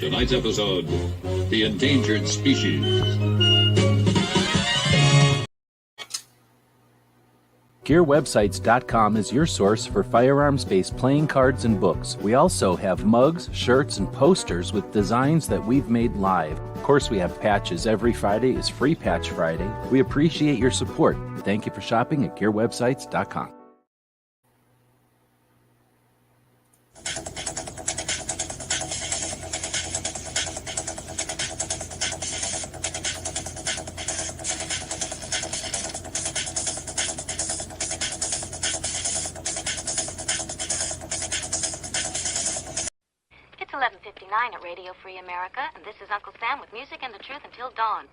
Tonight's episode, The Endangered Species. GearWebsites.com is your source for firearms-based playing cards and books. We also have mugs, shirts, and posters with designs that we've made live. Of course, we have patches. Every Friday is Free Patch Friday. We appreciate your support. Thank you for shopping at GearWebsites.com. It's 11:59 at Radio Free America, and this is Uncle Sam with music and the truth until dawn.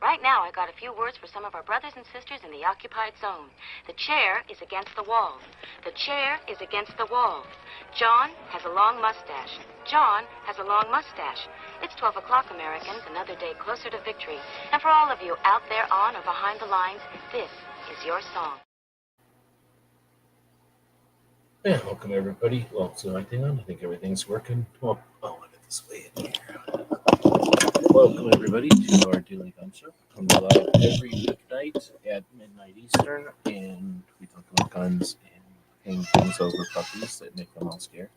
Right now, I got a few words for some of our brothers and sisters in the occupied zone. The chair is against the wall. The chair is against the wall. John has a long mustache. John has a long mustache. It's 12 o'clock, Americans, another day closer to victory. And for all of you out there on or behind the lines, this is your song. Yeah, welcome everybody. Well, is the right thing on? I think everything's working. Well, I'll let it this way in here. Welcome everybody to our daily gun show. Come live every weeknight at midnight Eastern, and we talk about guns and hang things over puppies that make them all scared.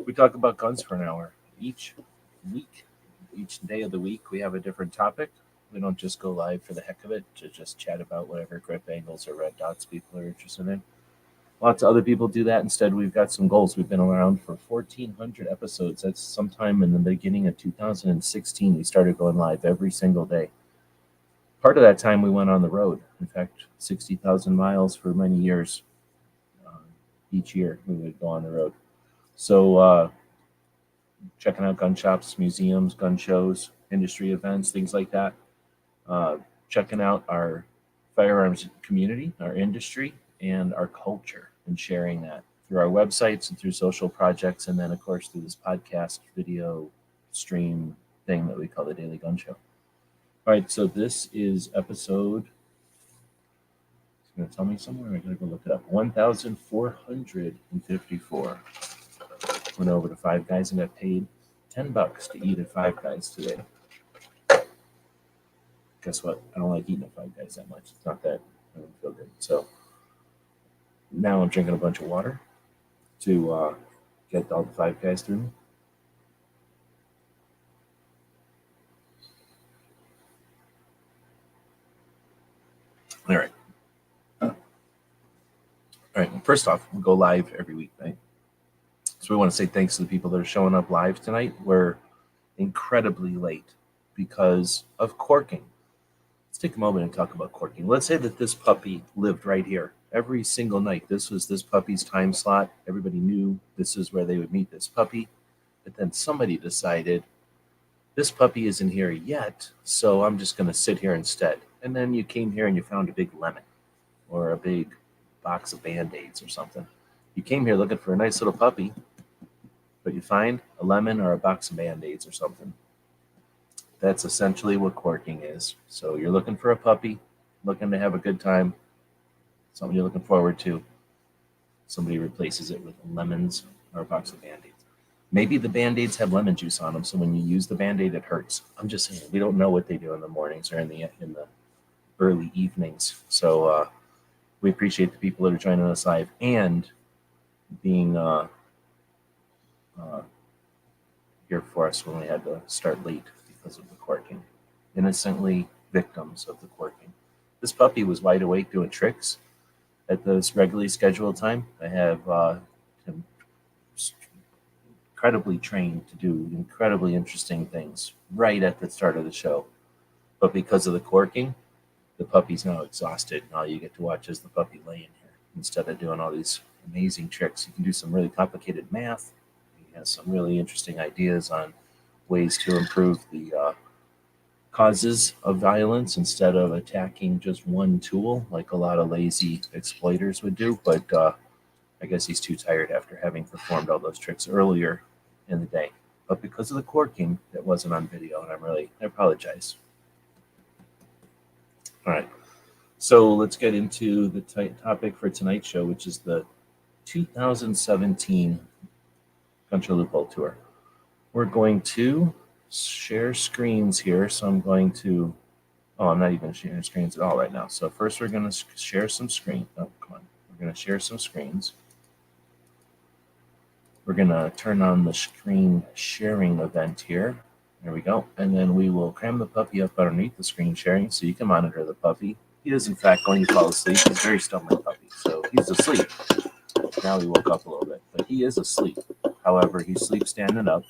We talk about guns for an hour each week. Each day of the week, we have a different topic. We don't just go live for the heck of it to just chat about whatever grip angles or red dots people are interested in. Lots of other people do that. Instead, we've got some goals. We've been around for 1,400 episodes. That's sometime in the beginning of 2016. We started going live every single day. Part of that time, we went on the road. In fact, 60,000 miles for many years. Each year, we would go on the road. So checking out gun shops, museums, gun shows, industry events, things like that. Checking out our firearms community, our industry, and our culture, and sharing that through our websites and through social projects, and then of course through this podcast video stream thing that we call the Daily Gun Show. All right, so this is episode, it's going to tell me somewhere, I gotta go look it up, 1454. Went over to Five Guys and got paid $10 to eat at Five Guys today. Guess what? I don't like eating at Five Guys that much. It's not that I don't feel good. So now I'm drinking a bunch of water to get all the Five Guys through me. All right. All right. Well, first off, we'll go live every week, right? So we want to say thanks to the people that are showing up live tonight. We're incredibly late because of corking. Let's take a moment and talk about corking. Let's say that this puppy lived right here. Every single night, this was this puppy's time slot. Everybody knew this is where they would meet this puppy. But then somebody decided, this puppy isn't here yet, so I'm just going to sit here instead. And then you came here and you found a big lemon or a big box of Band-Aids or something. You came here looking for a nice little puppy, but you find a lemon or a box of Band-Aids or something. That's essentially what corking is. So you're looking for a puppy, looking to have a good time, something you're looking forward to. Somebody replaces it with lemons or a box of Band-Aids. Maybe the Band-Aids have lemon juice on them, so when you use the Band-Aid, it hurts. I'm just saying, we don't know what they do in the mornings or in the early evenings. So we appreciate the people that are joining us live and being here for us when we had to start late because of the corking. Innocently victims of the corking. This puppy was wide awake doing tricks at this regularly scheduled time. I have him incredibly trained to do incredibly interesting things right at the start of the show. But because of the corking, the puppy's now exhausted, and all you get to watch is the puppy laying here instead of doing all these amazing tricks. You can do some really complicated math. He has some really interesting ideas on ways to improve the causes of violence instead of attacking just one tool like a lot of lazy exploiters would do. But I guess he's too tired after having performed all those tricks earlier in the day. But because of the corking, it wasn't on video, and I apologize. All right, so let's get into the topic for tonight's show, which is the 2017 Gun Show Loophole Tour. we're going to share screens here. So I'm going to, I'm not even sharing screens at all right now. So first we're going to share some screen. Oh, come on. We're going to share some screens. We're going to turn on the screen sharing event here. There we go. And then we will cram the puppy up underneath the screen sharing so you can monitor the puppy. He is, in fact, going to fall asleep. He's a very stubborn puppy. So he's asleep. Now he woke up a little bit, but he is asleep. However, he sleeps standing up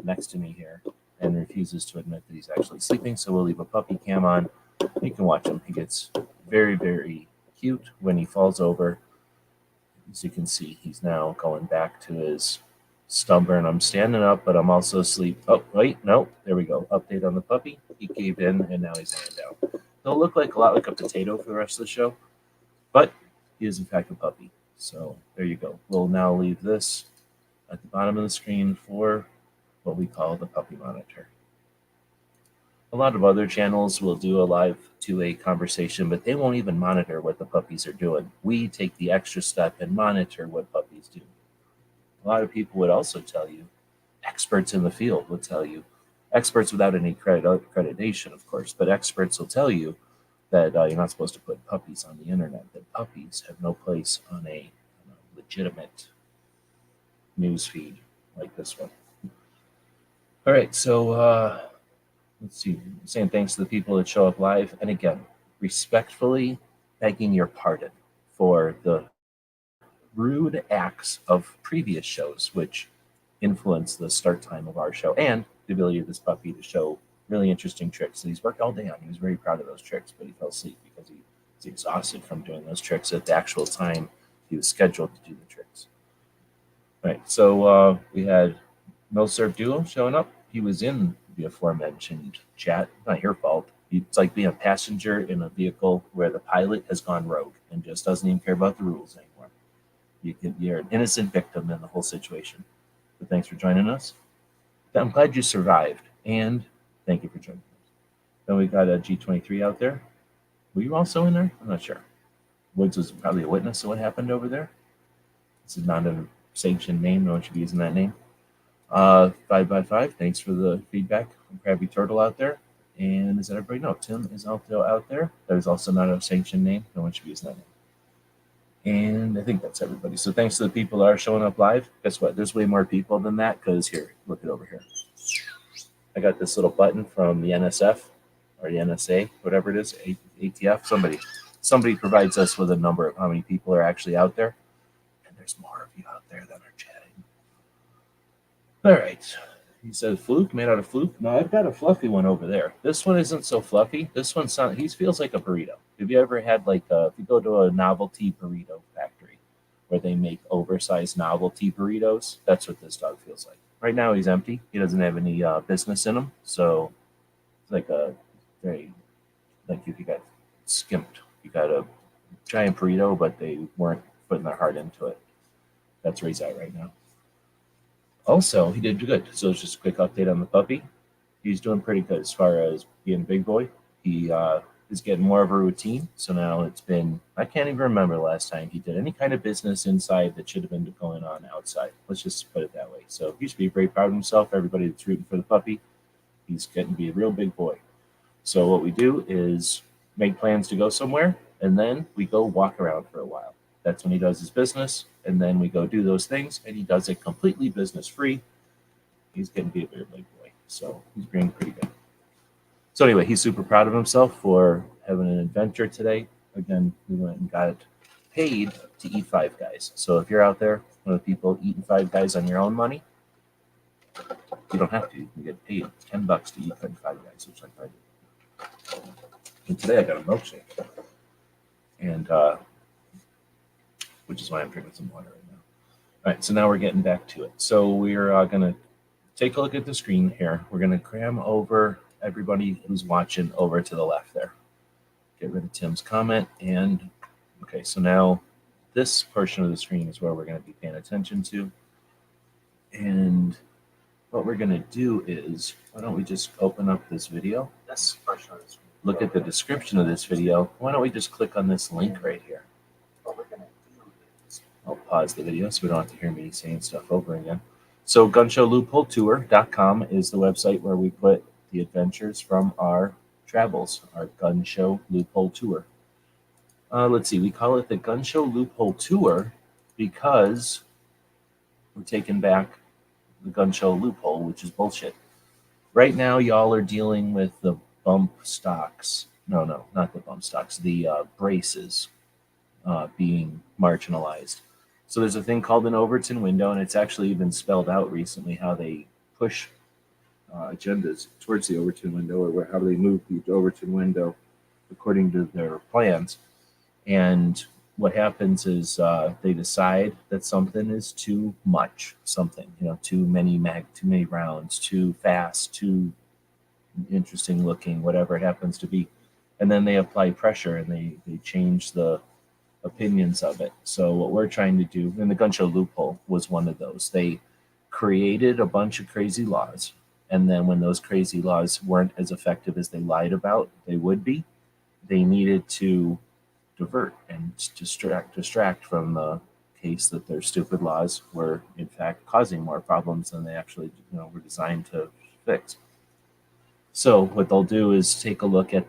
next to me here and refuses to admit that he's actually sleeping. So we'll leave a puppy cam on. You can watch him. He gets very, very cute when he falls over. As you can see, he's now going back to his stubborn, I'm standing up, but I'm also asleep. Oh, wait, no, there we go. Update on the puppy. He gave in, and now he's laying down. He'll look like a lot like a potato for the rest of the show, but he is, in fact, a puppy. So there you go. We'll now leave this at the bottom of the screen for what we call the puppy monitor. A lot of other channels will do a live 2A conversation, but they won't even monitor what the puppies are doing. We take the extra step and monitor what puppies do. A lot of people would also tell you, experts in the field would tell you, experts without any accreditation, of course, but experts will tell you that you're not supposed to put puppies on the internet, that puppies have no place on a legitimate news feed like this one. All right, so let's see, saying thanks to the people that show up live. And again, respectfully begging your pardon for the rude acts of previous shows, which influenced the start time of our show and the ability of this puppy to show really interesting tricks that he's worked all day on. He was very proud of those tricks, but he fell asleep because he was exhausted from doing those tricks at the actual time he was scheduled to do the tricks. All right, so we had Milsurf Duo showing up. He was in the aforementioned chat. Not your fault. It's like being a passenger in a vehicle where the pilot has gone rogue and just doesn't even care about the rules anymore. You're an innocent victim in the whole situation. But thanks for joining us. I'm glad you survived, and thank you for joining us. Then we got a G23 out there. Were you also in there? I'm not sure. Woods was probably a witness of what happened over there. This is not a sanctioned name. No one should be using that name. 5x5, thanks for the feedback from Krabby Turtle out there. And as everybody know, Tim is also out there. That is also not a sanctioned name. No one should be using that name. And I think that's everybody. So thanks to the people that are showing up live. Guess what? There's way more people than that because here, look it over here. I got this little button from the NSF or the NSA, whatever it is, ATF. Somebody provides us with a number of how many people are actually out there. And there's more of you out there than are chatting. All right. He said fluke, made out of fluke. No, I've got a fluffy one over there. This one isn't so fluffy. This one he feels like a burrito. Have you ever had if you go to a novelty burrito factory where they make oversized novelty burritos? That's what this dog feels like. Right now he's empty. He doesn't have any business in him. So it's like a very, like if you got skimped. You got a giant burrito, but they weren't putting their heart into it. That's where he's at right now. Also, he did good. So it's just a quick update on the puppy. He's doing pretty good as far as being a big boy. He is getting more of a routine. So now it's been, I can't even remember the last time he did any kind of business inside that should have been going on outside. Let's just put it that way. So he should be very proud of himself. Everybody that's rooting for the puppy, he's getting to be a real big boy. So what we do is make plans to go somewhere, and then we go walk around for a while. That's when he does his business, and then we go do those things, and he does it completely business-free. He's getting to be a very big boy, so he's being pretty good. So anyway, he's super proud of himself for having an adventure today. Again, we went and got paid to eat Five Guys. So if you're out there, one of the people eating Five Guys on your own money, you don't have to. You can get paid $10 to eat Five Guys, which I did. And today I got a milkshake, and which is why I'm drinking some water right now. All right, so now we're getting back to it. So we're going to take a look at the screen here. We're going to cram over everybody who's watching over to the left there. Get rid of Tim's comment. And, okay, so now this portion of the screen is where we're going to be paying attention to. And what we're going to do is, why don't we just open up this video? This portion of the screen. Look at the description of this video. Why don't we just click on this link right here? I'll pause the video so we don't have to hear me saying stuff over again. So GunShowLoopholeTour.com is the website where we put the adventures from our travels, our Gun Show Loophole Tour. Let's see, we call it the Gun Show Loophole Tour because we're taking back the Gun Show Loophole, which is bullshit. Right now, y'all are dealing with the bump stocks. No, not the bump stocks, the braces being marginalized. So there's a thing called an Overton window, and it's actually been spelled out recently how they push agendas towards the Overton window, or how they move the Overton window according to their plans. And what happens is they decide that something is too much, too many rounds, too fast, too interesting looking, whatever it happens to be. And then they apply pressure and they change the opinions of it. So what we're trying to do, and the Gun Show Loophole was one of those. They created a bunch of crazy laws, and then when those crazy laws weren't as effective as they lied about they would be, they needed to divert and distract from the case that their stupid laws were in fact causing more problems than they actually were designed to fix. So what they'll do is take a look at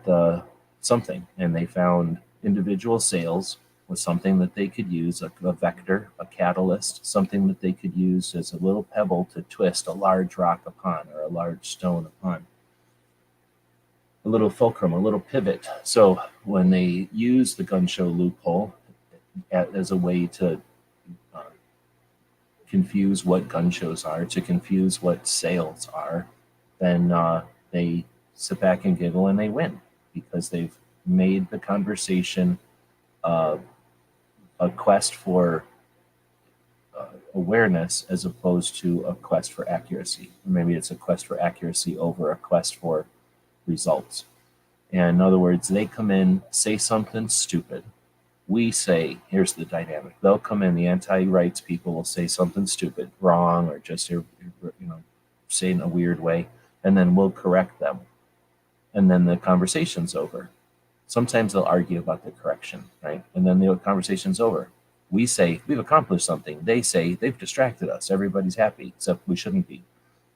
something, and they found individual sales was something that they could use, a vector, a catalyst, something that they could use as a little pebble to twist a large rock upon or a large stone upon. A little fulcrum, a little pivot. So when they use the Gun Show Loophole as a way to confuse what gun shows are, to confuse what sales are, then they sit back and giggle and they win, because they've made the conversation a quest for awareness as opposed to a quest for accuracy. Or maybe it's a quest for accuracy over a quest for results. And in other words, they come in, say something stupid. We say, here's the dynamic. They'll come in, the anti-rights people will say something stupid, wrong, or just say in a weird way, and then we'll correct them. And then the conversation's over. Sometimes they'll argue about the correction, right? And then the conversation's over. We say, we've accomplished something. They say, they've distracted us. Everybody's happy, except we shouldn't be,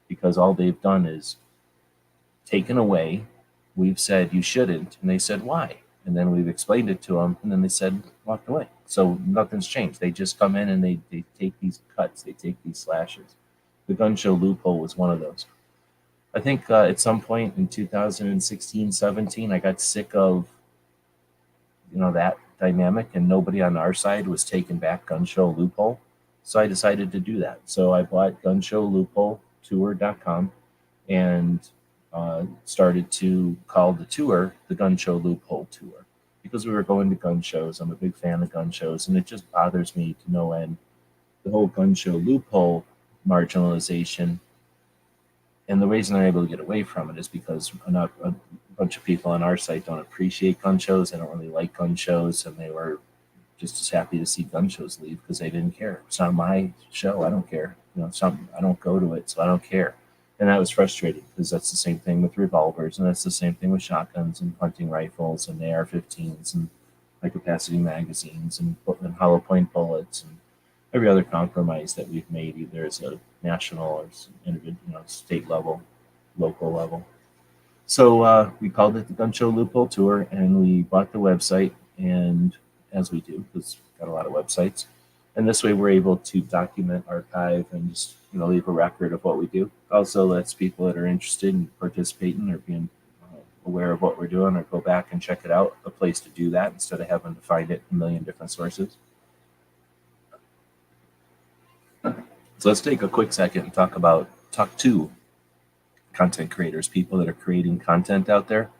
because all they've done is taken away. We've said, you shouldn't. And they said, why? And then we've explained it to them, and then they said, walked away. So nothing's changed. They just come in and they take these cuts. They take these slashes. The Gun Show Loophole was one of those. I think at some point in 2016, 17, I got sick of that dynamic, and nobody on our side was taking back Gun Show Loophole. So I decided to do that. So I bought GunShowLoopholeTour.com and started to call the tour the Gun Show Loophole Tour, because we were going to gun shows. I'm a big fan of gun shows, and it just bothers me to no end, the whole Gun Show Loophole marginalization. And the reason I'm able to get away from it is because a bunch of people on our site don't appreciate gun shows. They don't really like gun shows, and they were just as happy to see gun shows leave because they didn't care. It's not my show. I don't care. I don't go to it, so I don't care. And that was frustrating, because that's the same thing with revolvers, and that's the same thing with shotguns and hunting rifles and AR-15s and high-capacity magazines and hollow point bullets and every other compromise that we've made, either as a national or state level, local level. So we called it the Gun Show Loophole Tour, and we bought the website, and as we do, because we've got a lot of websites. And this way we're able to document, archive, and just leave a record of what we do. Also lets people that are interested in participating or being aware of what we're doing, or go back and check it out, a place to do that instead of having to find it in a million different sources. So let's take a quick second and talk to content creators, people that are creating content out there.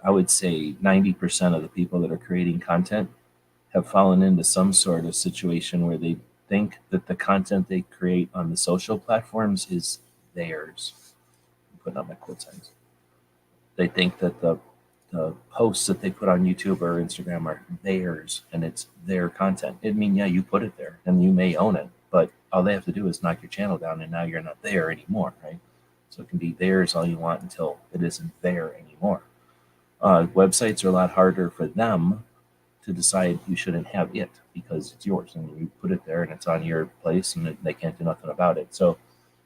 I would say 90% of the people that are creating content have fallen into some sort of situation where they think that the content they create on the social platforms is theirs. I'm putting up my quote signs. They think that the posts that they put on YouTube or Instagram are theirs, and it's their content. You put it there and you may own it, but all they have to do is knock your channel down, and now you're not there anymore, right? So it can be theirs all you want until it isn't there anymore. Websites are a lot harder for them to decide you shouldn't have it because it's yours and you put it there and it's on your place and they can't do nothing about it. So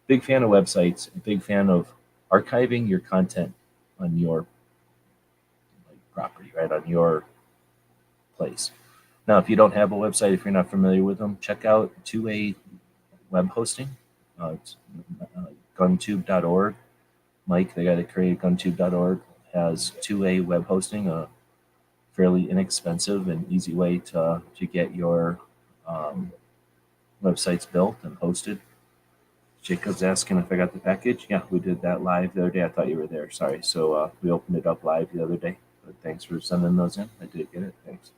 big fan of websites, big fan of archiving your content on your property, right, on your place. Now, if you don't have a website, if you're not familiar with them, check out 2A web hosting. It's guntube.org. Mike, the guy that created guntube.org, has 2A web hosting, a fairly inexpensive and easy way to get your websites built and hosted. Jacob's asking if I got the package. Yeah, we did that live the other day. I thought you were there. Sorry. So we opened it up live the other day. But thanks for sending those in. I did get it. Thanks.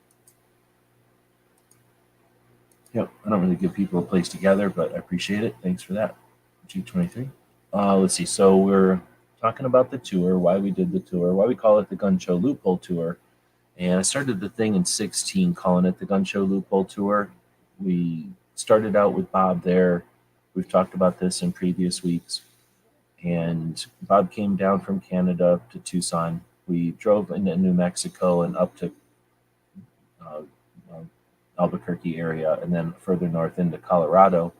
Yep. I don't really give people a place to gather, but I appreciate it. Thanks for that. G23. Let's see. So we're talking about the tour, why we did the tour, why we call it the Gun Show Loophole Tour. And I started the thing in 2016 calling it the Gun Show Loophole Tour. We started out with Bob there. We've talked about this in previous weeks. And Bob came down from Canada to Tucson. We drove into New Mexico and up to Albuquerque area and then further north into Colorado.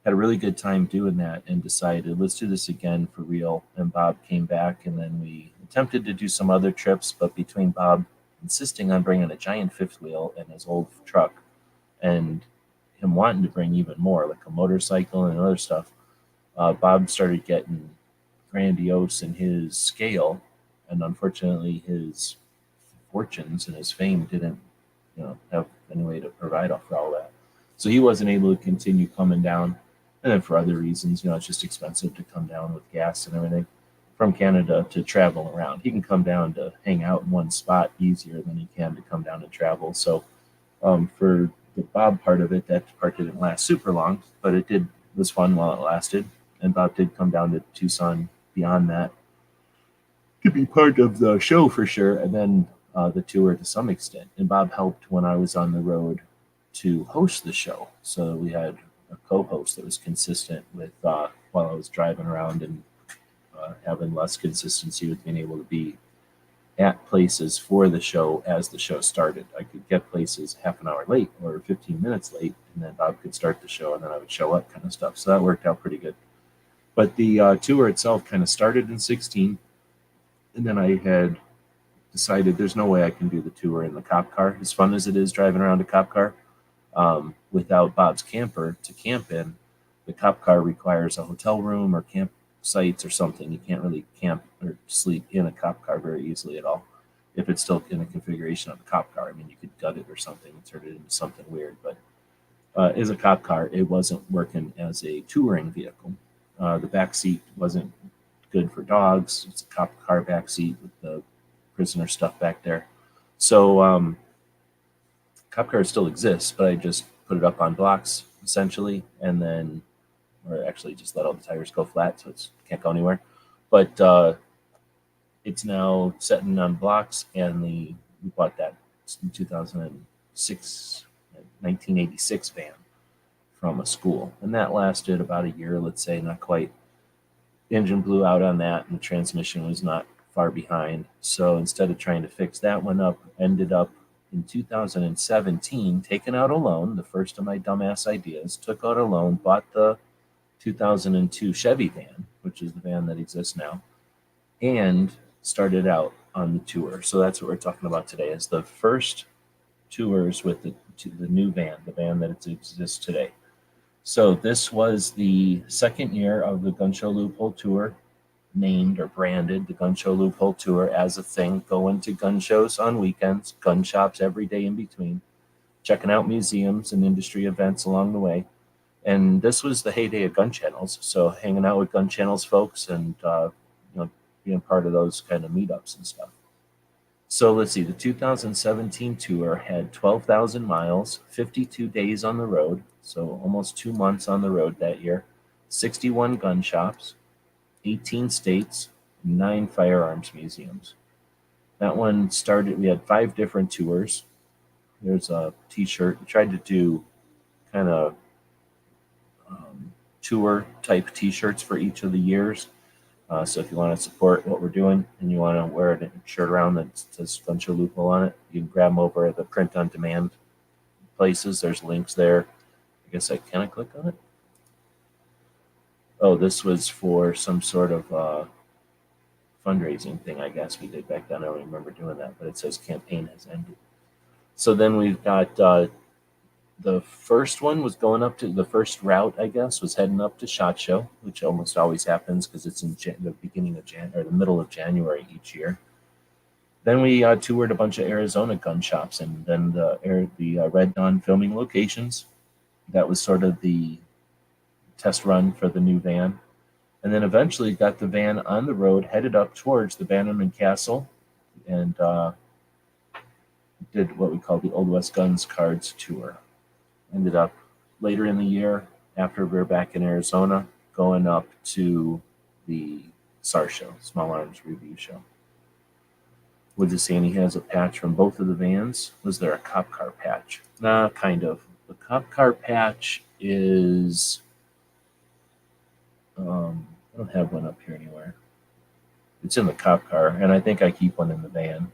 Had a really good time doing that and decided, let's do this again for real. And Bob came back and then we attempted to do some other trips, but between Bob insisting on bringing a giant fifth wheel and his old truck and him wanting to bring even more, like a motorcycle and other stuff, Bob started getting grandiose in his scale, and unfortunately his fortunes and his fame didn't have any way to provide for all that. So he wasn't able to continue coming down, and then for other reasons, it's just expensive to come down with gas and everything from Canada to travel around. He can come down to hang out in one spot easier than he can to come down to travel. So for the Bob part of it, that part didn't last super long, but it was fun while it lasted. And Bob did come down to Tucson beyond that to be part of the show for sure, and then the tour to some extent. And Bob helped when I was on the road to host the show. So we had a co-host that was consistent with while I was driving around and having less consistency with being able to be at places for the show as the show started. I could get places half an hour late or 15 minutes late, and then Bob could start the show, and then I would show up kind of stuff. So that worked out pretty good. But the tour itself kind of started in 2016, and then I had decided there's no way I can do the tour in the cop car, as fun as it is driving around a cop car, without Bob's camper to camp in. The cop car requires a hotel room or campsites or something. You can't really camp or sleep in a cop car very easily at all, if it's still in a configuration of a cop car. I mean, you could gut it or something and turn it into something weird, but as a cop car, it wasn't working as a touring vehicle. The back seat wasn't good for dogs. It's a cop car back seat with the prisoner stuff back there. So cop cars still exists, but I just put it up on blocks essentially, and then, or actually just let all the tires go flat so it can't go anywhere. But it's now sitting on blocks, and we bought that in 2006, 1986 van from a school, and that lasted about a year, let's say, not quite. The engine blew out on that, and the transmission was not far behind. So instead of trying to fix that one up, ended up in 2017 taking out a loan, the first of my dumbass ideas, took out a loan, bought the 2002 Chevy van, which is the van that exists now, and started out on the tour. So that's what we're talking about today, is the first tours with the new van, the van that exists today. So this was the second year of the Gun Show Loophole Tour, named or branded the Gun Show Loophole Tour as a thing, going to gun shows on weekends, gun shops every day in between, checking out museums and industry events along the way. And this was the heyday of gun channels, so hanging out with gun channels folks and being part of those kind of meetups and stuff. So let's see, the 2017 tour had 12,000 miles, 52 days on the road, so almost 2 months on the road that year, 61 gun shops, 18 states, 9 firearms museums. That one started, we had 5 different tours. There's a t-shirt. We tried to do kind of tour type t-shirts for each of the years. So if you want to support what we're doing and you want to wear a shirt around that says Gun Show Loophole on it, you can grab them over at the print on demand places. There's links there. I guess can I click on it? Oh, this was for some sort of fundraising thing, I guess we did back then. I don't remember doing that, but it says campaign has ended. So then we've got the first one was going up to the first route, I guess, was heading up to SHOT Show, which almost always happens because it's in the beginning of January or the middle of January each year. Then we toured a bunch of Arizona gun shops and then the Red Dawn filming locations. That was sort of the test run for the new van. And then eventually got the van on the road, headed up towards the Bannerman Castle, and did what we call the Old West Guns Cards Tour. Ended up later in the year, after we were back in Arizona, going up to the SAR show, Small Arms Review Show. Would you say he has a patch from both of the vans? Was there a cop car patch? Nah, kind of. The cop car patch is... I don't have one up here anywhere. It's in the cop car, and I think I keep one in the van.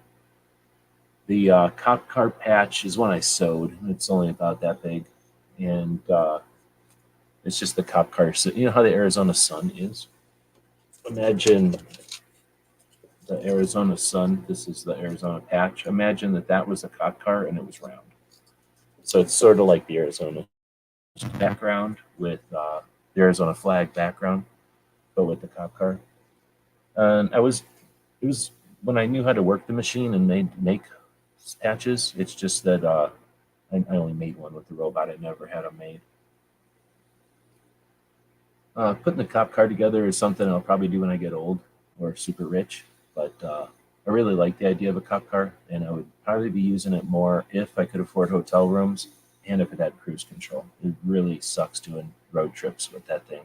The cop car patch is one I sewed. It's only about that big, and it's just the cop car. So you know how the Arizona sun is? Imagine the Arizona sun. This is the Arizona patch. Imagine that was a cop car, and it was round. So it's sort of like the Arizona background with the Arizona flag background, but with the cop car. And it was when I knew how to work the machine and make patches. It's just that I only made one with the robot. I never had them made. Putting the cop car together is something I'll probably do when I get old or super rich. But I really like the idea of a cop car, and I would probably be using it more if I could afford hotel rooms and if it had cruise control. It really sucks doing road trips with that thing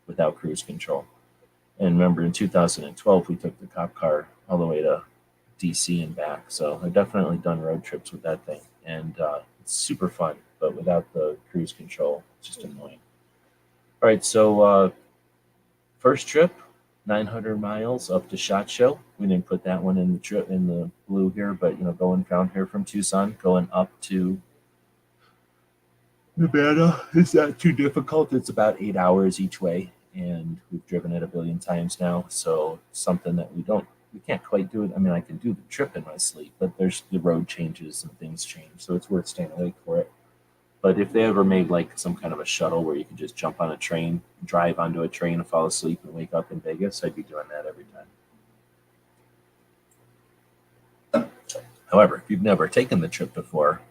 without cruise control. And remember, in 2012, we took the cop car all the way to DC and back. So I've definitely done road trips with that thing. And it's super fun, but without the cruise control, it's just annoying. All right, so first trip, 900 miles up to SHOT Show. We didn't put that one in the trip in the blue here, but going down here from Tucson, going up to Nevada is not too difficult. It's about 8 hours each way, and we've driven it a billion times now. So something that we can't quite do it. I mean, I can do the trip in my sleep, but there's the road changes and things change, so it's worth staying awake for it. But if they ever made like some kind of a shuttle where you could just jump on a train, drive onto a train and fall asleep and wake up in Vegas, I'd be doing that every time. However, if you've never taken the trip before,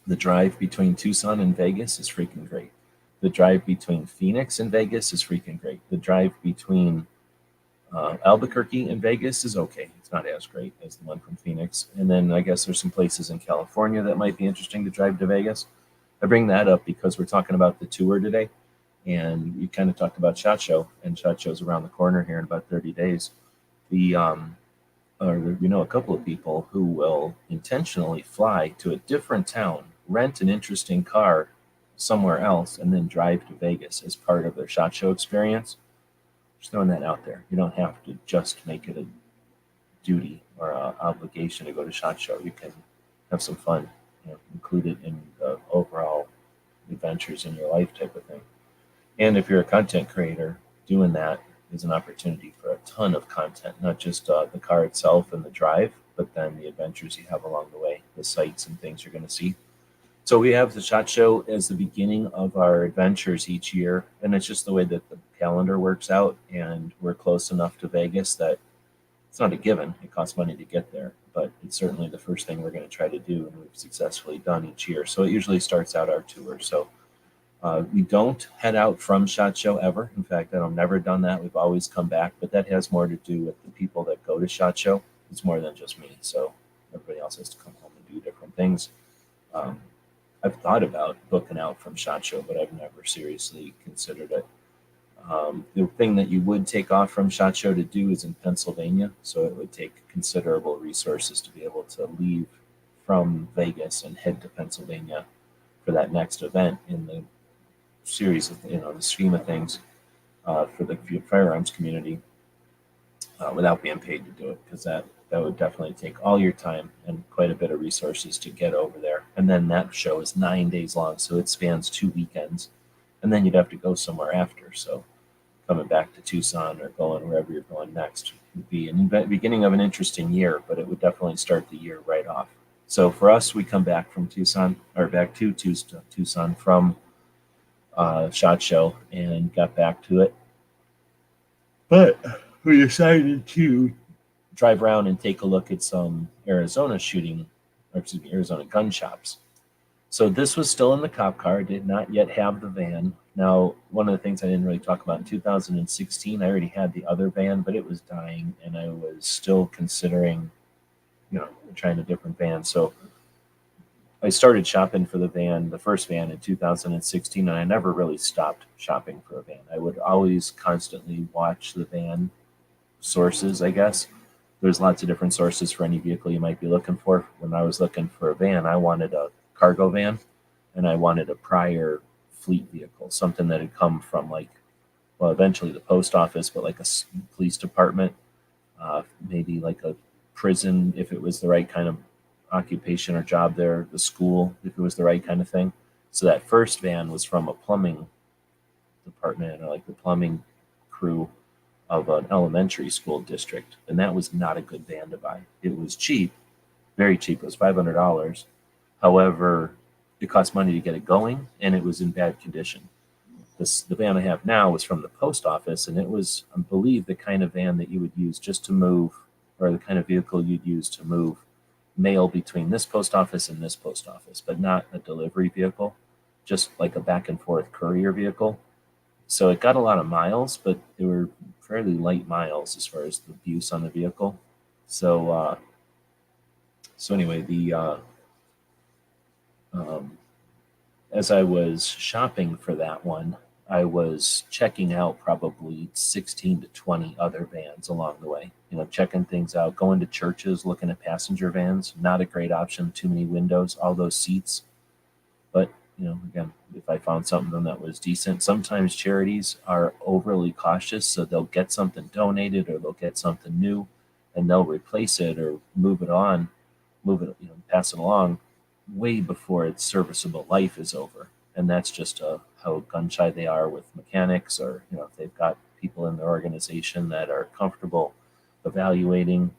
the drive between Tucson and Vegas is freaking great. The drive between Phoenix and Vegas is freaking great. The drive between Albuquerque and Vegas is okay. It's not as great as the one from Phoenix. And then I guess there's some places in California that might be interesting to drive to Vegas. I bring that up because we're talking about the tour today, and you kind of talked about SHOT Show, and SHOT Show's around the corner here in about 30 days. A couple of people who will intentionally fly to a different town, rent an interesting car somewhere else, and then drive to Vegas as part of their SHOT Show experience. Just throwing that out there. You don't have to just make it a duty or an obligation to go to SHOT Show. You can have some fun, include it in the overall adventures in your life type of thing. And if you're a content creator, doing that is an opportunity for a ton of content, not just the car itself and the drive, but then the adventures you have along the way, the sights and things you're going to see. So we have the SHOT Show as the beginning of our adventures each year, and it's just the way that the calendar works out, and we're close enough to Vegas that it's not a given. It costs money to get there, but it's certainly the first thing we're going to try to do, and we've successfully done each year. So it usually starts out our tour. So we don't head out from SHOT Show ever. In fact, I've never done that. We've always come back, but that has more to do with the people that go to SHOT Show. It's more than just me. So everybody else has to come home and do different things. I've thought about booking out from SHOT Show, but I've never seriously considered it. The thing that you would take off from SHOT Show to do is in Pennsylvania, so it would take considerable resources to be able to leave from Vegas and head to Pennsylvania for that next event in the series of, the scheme of things for the firearms community. without being paid to do it, because that would definitely take all your time and quite a bit of resources to get over there. And then that show is 9 days long, so it spans 2 weekends, and then you'd have to go somewhere after. So coming back to Tucson or going wherever you're going next would be a beginning of an interesting year, but it would definitely start the year right off. So for us, we come back from Tucson, or back to Tucson from SHOT Show, and got back to it. But we decided to drive around and take a look at some Arizona gun shops. So this was still in the cop car, did not yet have the van. Now, one of the things I didn't really talk about in 2016, I already had the other van, but it was dying, and I was still considering, trying a different van. So I started shopping for the first van in 2016, and I never really stopped shopping for a van. I would always constantly watch the van sources, I guess. There's lots of different sources for any vehicle you might be looking for. When I was looking for a van, I wanted a cargo van, and I wanted a prior fleet vehicle, something that had come from eventually the post office, but like a police department, maybe like a prison if it was the right kind of occupation or job there, the school if it was the right kind of thing. So that first van was from a plumbing department, or like the plumbing crew of an elementary school district, and that was not a good van to buy. It was cheap, very cheap. It was $500. However, it cost money to get it going, and it was in bad condition. The van I have now was from the post office, and it was, I believe, the kind of van that you would use just to move, or the kind of vehicle you'd use to move mail between this post office and this post office, but not a delivery vehicle, just like a back and forth courier vehicle. So it got a lot of miles, but they were fairly light miles as far as the use on the vehicle. So anyway, as I was shopping for that one, I was checking out probably 16 to 20 other vans along the way, checking things out, going to churches, looking at passenger vans. Not a great option, too many windows, all those seats. But, again, if I found something that was decent, sometimes charities are overly cautious, so they'll get something donated, or they'll get something new, and they'll replace it or pass it along way before its serviceable life is over. And that's just how gun shy they are with mechanics, or if they've got people in their organization that are comfortable evaluating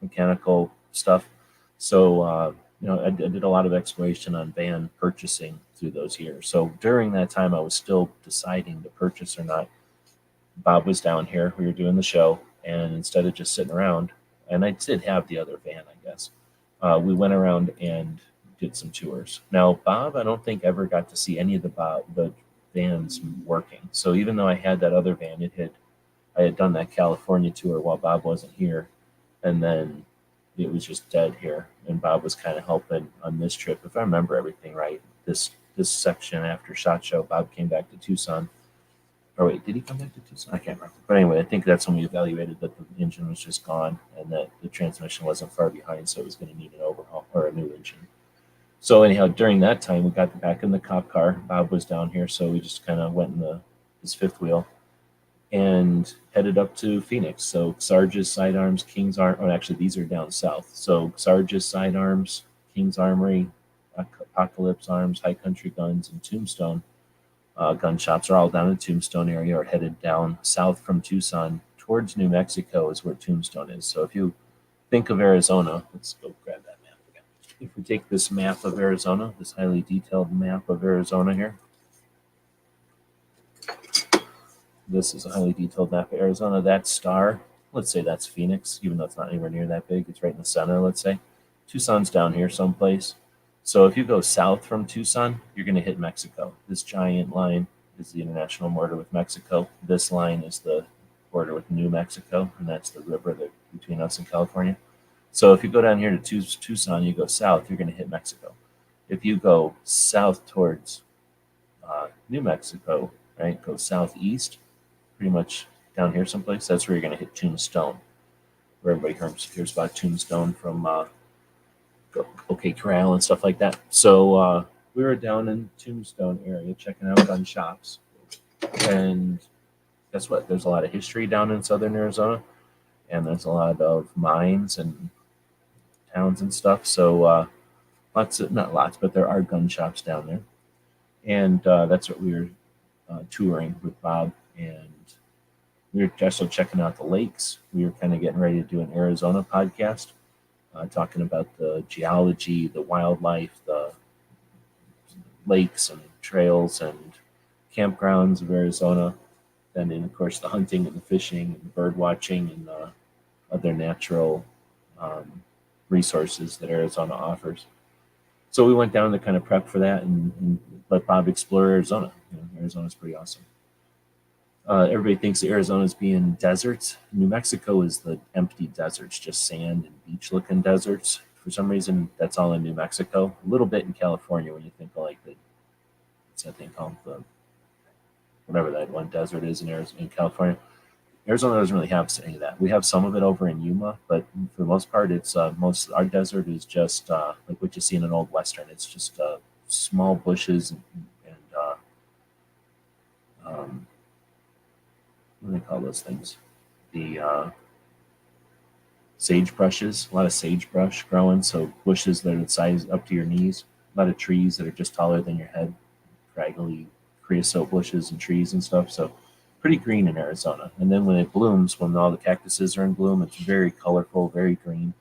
mechanical stuff. So I did a lot of exploration on van purchasing through those years. So during that time, I was still deciding to purchase or not. Bob was down here, we were doing the show, and instead of just sitting around, and I did have the other van, I guess, we went around and did some tours. Now, Bob, I don't think ever got to see any of the vans working. So even though I had that other van, I had done that California tour while Bob wasn't here, and then it was just dead here. And Bob was kind of helping on this trip, if I remember everything right. This section after SHOT Show, Bob came back to Tucson. Or wait, did he come back to Tucson? I can't remember. But anyway, I think that's when we evaluated that the engine was just gone and that the transmission wasn't far behind, so it was going to need an overhaul or a new engine. So anyhow, during that time, we got back in the cop car. Bob was down here, so we just kind of went in his fifth wheel and headed up to Phoenix. So Sarge's Sidearms, King's Arm. Oh, actually, these are down south. So Sarge's Sidearms, King's Armory, Apocalypse Arms, High Country Guns, and Tombstone gun shops are all down in the Tombstone area, or headed down south from Tucson towards New Mexico is where Tombstone is. So if you think of Arizona, let's go grab that map again. If we take this map of Arizona, this highly detailed map of Arizona here, this is a highly detailed map of Arizona. That star, let's say that's Phoenix, even though it's not anywhere near that big. It's right in the center, let's say. Tucson's down here someplace. So if you go south from Tucson, you're going to hit Mexico. This giant line is the international border with Mexico. This line is the border with New Mexico, and that's the river between us and California. So if you go down here to Tucson, you go south, you're going to hit Mexico. If you go south towards New Mexico, right, go southeast, pretty much down here someplace, that's where you're going to hit Tombstone, where everybody hears about Tombstone from OK Corral and stuff like that. So we were down in Tombstone area checking out gun shops, and guess what? There's a lot of history down in southern Arizona. and there's a lot of mines and towns and stuff. So not lots, but there are gun shops down there, and that's what we were touring with Bob, and we were also checking out the lakes. We were kind of getting ready to do an Arizona podcast, talking about the geology, the wildlife, the lakes and trails and campgrounds of Arizona. Then, of course, the hunting and the fishing and the bird watching and the other natural resources that Arizona offers. So we went down to kind of prep for that and let Bob explore Arizona. Arizona's pretty awesome. Everybody thinks that Arizona is being deserts. New Mexico is the empty deserts, just sand and beach-looking deserts. For some reason, that's all in New Mexico. A little bit in California when you think of like what's that thing called? Whatever that one desert is in Arizona, in California. Arizona doesn't really have any of that. We have some of it over in Yuma, but for the most part, it's our desert is just like what you see in an old Western. It's just small bushes and what do they call those things? The sagebrushes, a lot of sagebrush growing, so bushes that are the size up to your knees, a lot of trees that are just taller than your head, scraggly creosote bushes and trees and stuff. So pretty green in Arizona. And then when it blooms, when all the cactuses are in bloom, it's very colorful, very green.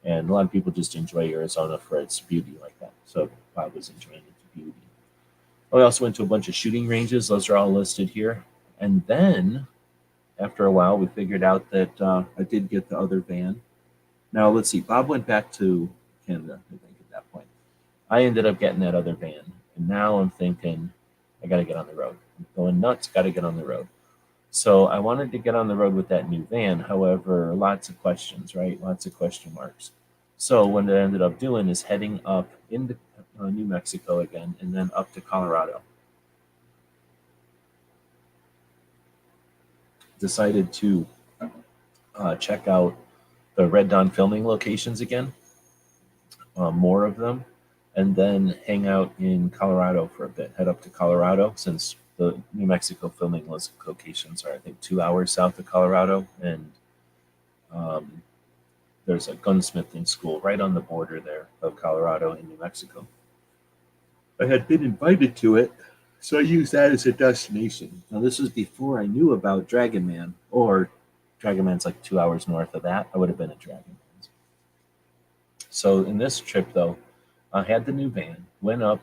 And a lot of people just enjoy Arizona for its beauty like that. So Bob was enjoying its beauty. We also went to a bunch of shooting ranges. Those are all listed here. And then after a while, we figured out that I did get the other van. Now, let's see. Bob went back to Canada, I think, at that point. I ended up getting that other van. And now I'm thinking, I got to get on the road. I'm going nuts, got to get on the road. So I wanted to get on the road with that new van. However, lots of questions, right? Lots of question marks. So what I ended up doing is heading up into New Mexico again and then up to Colorado. Decided to check out the Red Dawn filming locations again, more of them, and then hang out in Colorado for a bit. Head up to Colorado since the New Mexico filming locations are, I think, 2 hours south of Colorado, and there's a gunsmithing school right on the border there of Colorado and New Mexico. I had been invited to it, so I used that as a destination. Now, this was before I knew about Dragon Man, or Dragon Man's like 2 hours north of that. I would have been at Dragon Man's. So in this trip, though, I had the new van, went up.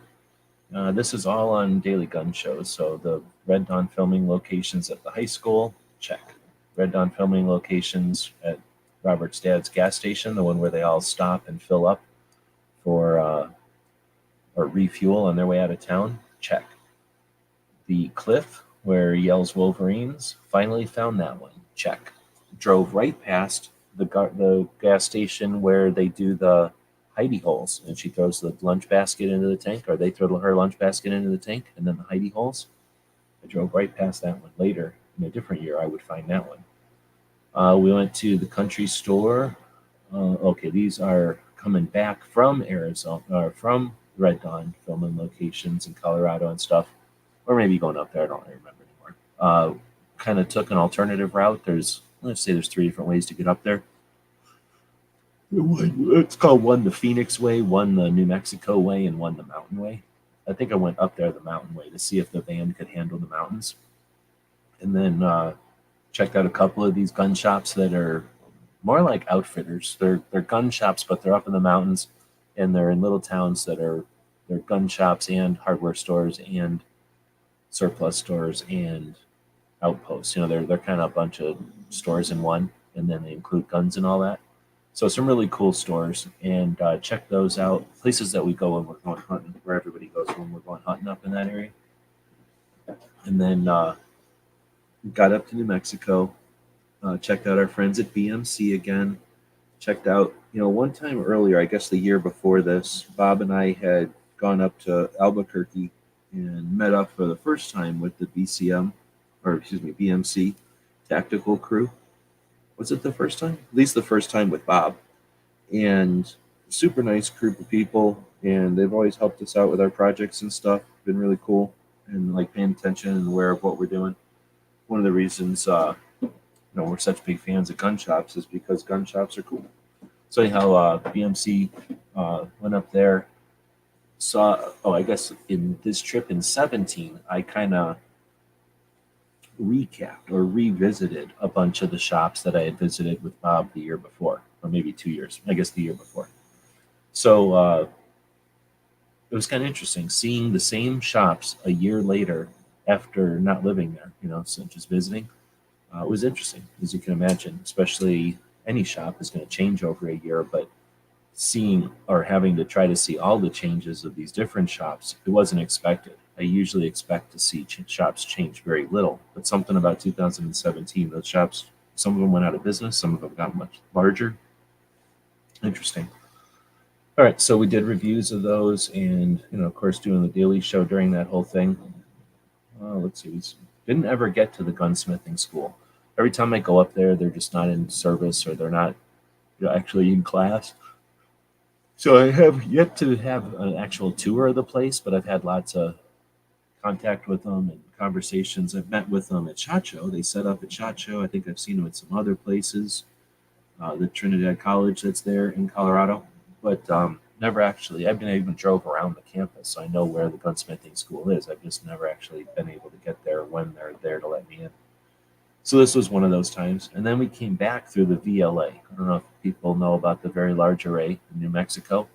This is all on Daily Gun Shows. So the Red Dawn filming locations at the high school, check. Red Dawn filming locations at Robert's dad's gas station, the one where they all stop and fill up for or refuel on their way out of town, check. The cliff where he yells Wolverines, finally found that one, check. Drove right past the gas station where they do the hidey holes, and she throws the lunch basket into the tank, or they throw her lunch basket into the tank, and then the hidey holes. I drove right past that one. Later, in a different year, I would find that one. We went to the country store. Okay, these are coming back from Arizona, or from Red Dawn filming locations in Colorado and stuff, or maybe going up there. I don't remember anymore. Kind of took an alternative route. Let's say there's 3 different ways to get up there. It's called one the Phoenix way, one the New Mexico way, and one the mountain way. I think I went up there the mountain way to see if the van could handle the mountains. And then checked out a couple of these gun shops that are more like outfitters. They're gun shops, but they're up in the mountains, and they're in little towns they're gun shops and hardware stores and surplus stores and outposts. They're kind of a bunch of stores in one, and then they include guns and all that. So some really cool stores, and check those out. Places that we go when we're going hunting, where everybody goes when we're going hunting up in that area. And then got up to New Mexico, checked out our friends at BMC again. Checked out, one time earlier, I guess the year before this, Bob and I had gone up to Albuquerque and met up for the first time with the BMC tactical crew. Was it the first time? At least the first time with Bob. And super nice group of people, and they've always helped us out with our projects and stuff. Been really cool, and like paying attention and aware of what we're doing. One of the reasons we're such big fans of gun shops is because gun shops are cool. So anyhow, BMC went up there, saw. Oh, I guess in this trip in 17, I kind of recapped or revisited a bunch of the shops that I had visited with Bob the year before, or maybe 2 years. I guess the year before. So it was kind of interesting seeing the same shops a year later after not living there. So just visiting. It was interesting, as you can imagine. Especially any shop is going to change over a year, but seeing or having to try to see all the changes of these different shops, it wasn't expected. I usually expect to see shops change very little, but something about 2017, those shops, some of them went out of business, some of them got much larger. Interesting. All right, so we did reviews of those, and of course, doing the daily show during that whole thing. Let's see, we didn't ever get to the gunsmithing school. Every time I go up there, they're just not in service, or they're not actually in class. So I have yet to have an actual tour of the place, but I've had lots of contact with them and conversations. I've met with them at SHOT Show. They set up at SHOT Show. I think I've seen them at some other places, the Trinidad College that's there in Colorado, but never actually. I've been even drove around the campus, so I know where the gunsmithing school is. I've just never actually been able to get there when they're there to let me in. So this was one of those times. And then we came back through the VLA. I don't know if people know about the Very Large Array in New Mexico,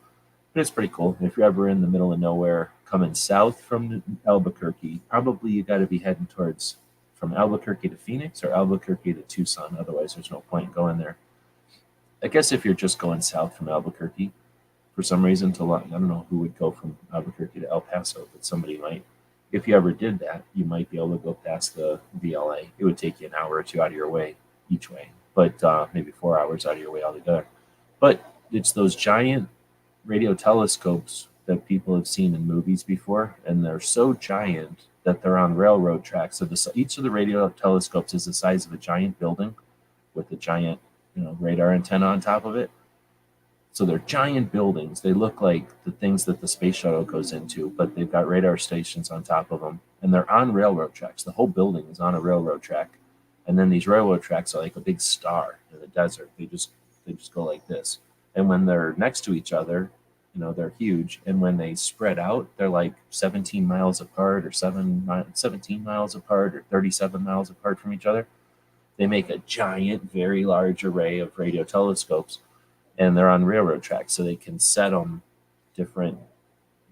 but it's pretty cool. If you're ever in the middle of nowhere coming south from Albuquerque, probably you got to be heading towards from Albuquerque to Phoenix or Albuquerque to Tucson. Otherwise, there's no point going there. I guess if you're just going south from Albuquerque, for some reason, I don't know who would go from Albuquerque to El Paso, but somebody might. If you ever did that, you might be able to go past the VLA. It would take you an hour or two out of your way each way, but maybe 4 hours out of your way altogether. But it's those giant radio telescopes that people have seen in movies before, and they're so giant that they're on railroad tracks. So each of the radio telescopes is the size of a giant building with a giant radar antenna on top of it. So they're giant buildings. They look like the things that the space shuttle goes into, but they've got radar stations on top of them, and they're on railroad tracks. The whole building is on a railroad track, and then these railroad tracks are like a big star in the desert. They just go like this, and when they're next to each other, they're huge. And when they spread out, they're like 17 miles apart, or 17 miles apart, or 37 miles apart from each other. They make a giant, very large array of radio telescopes. And they're on railroad tracks, so they can set them different.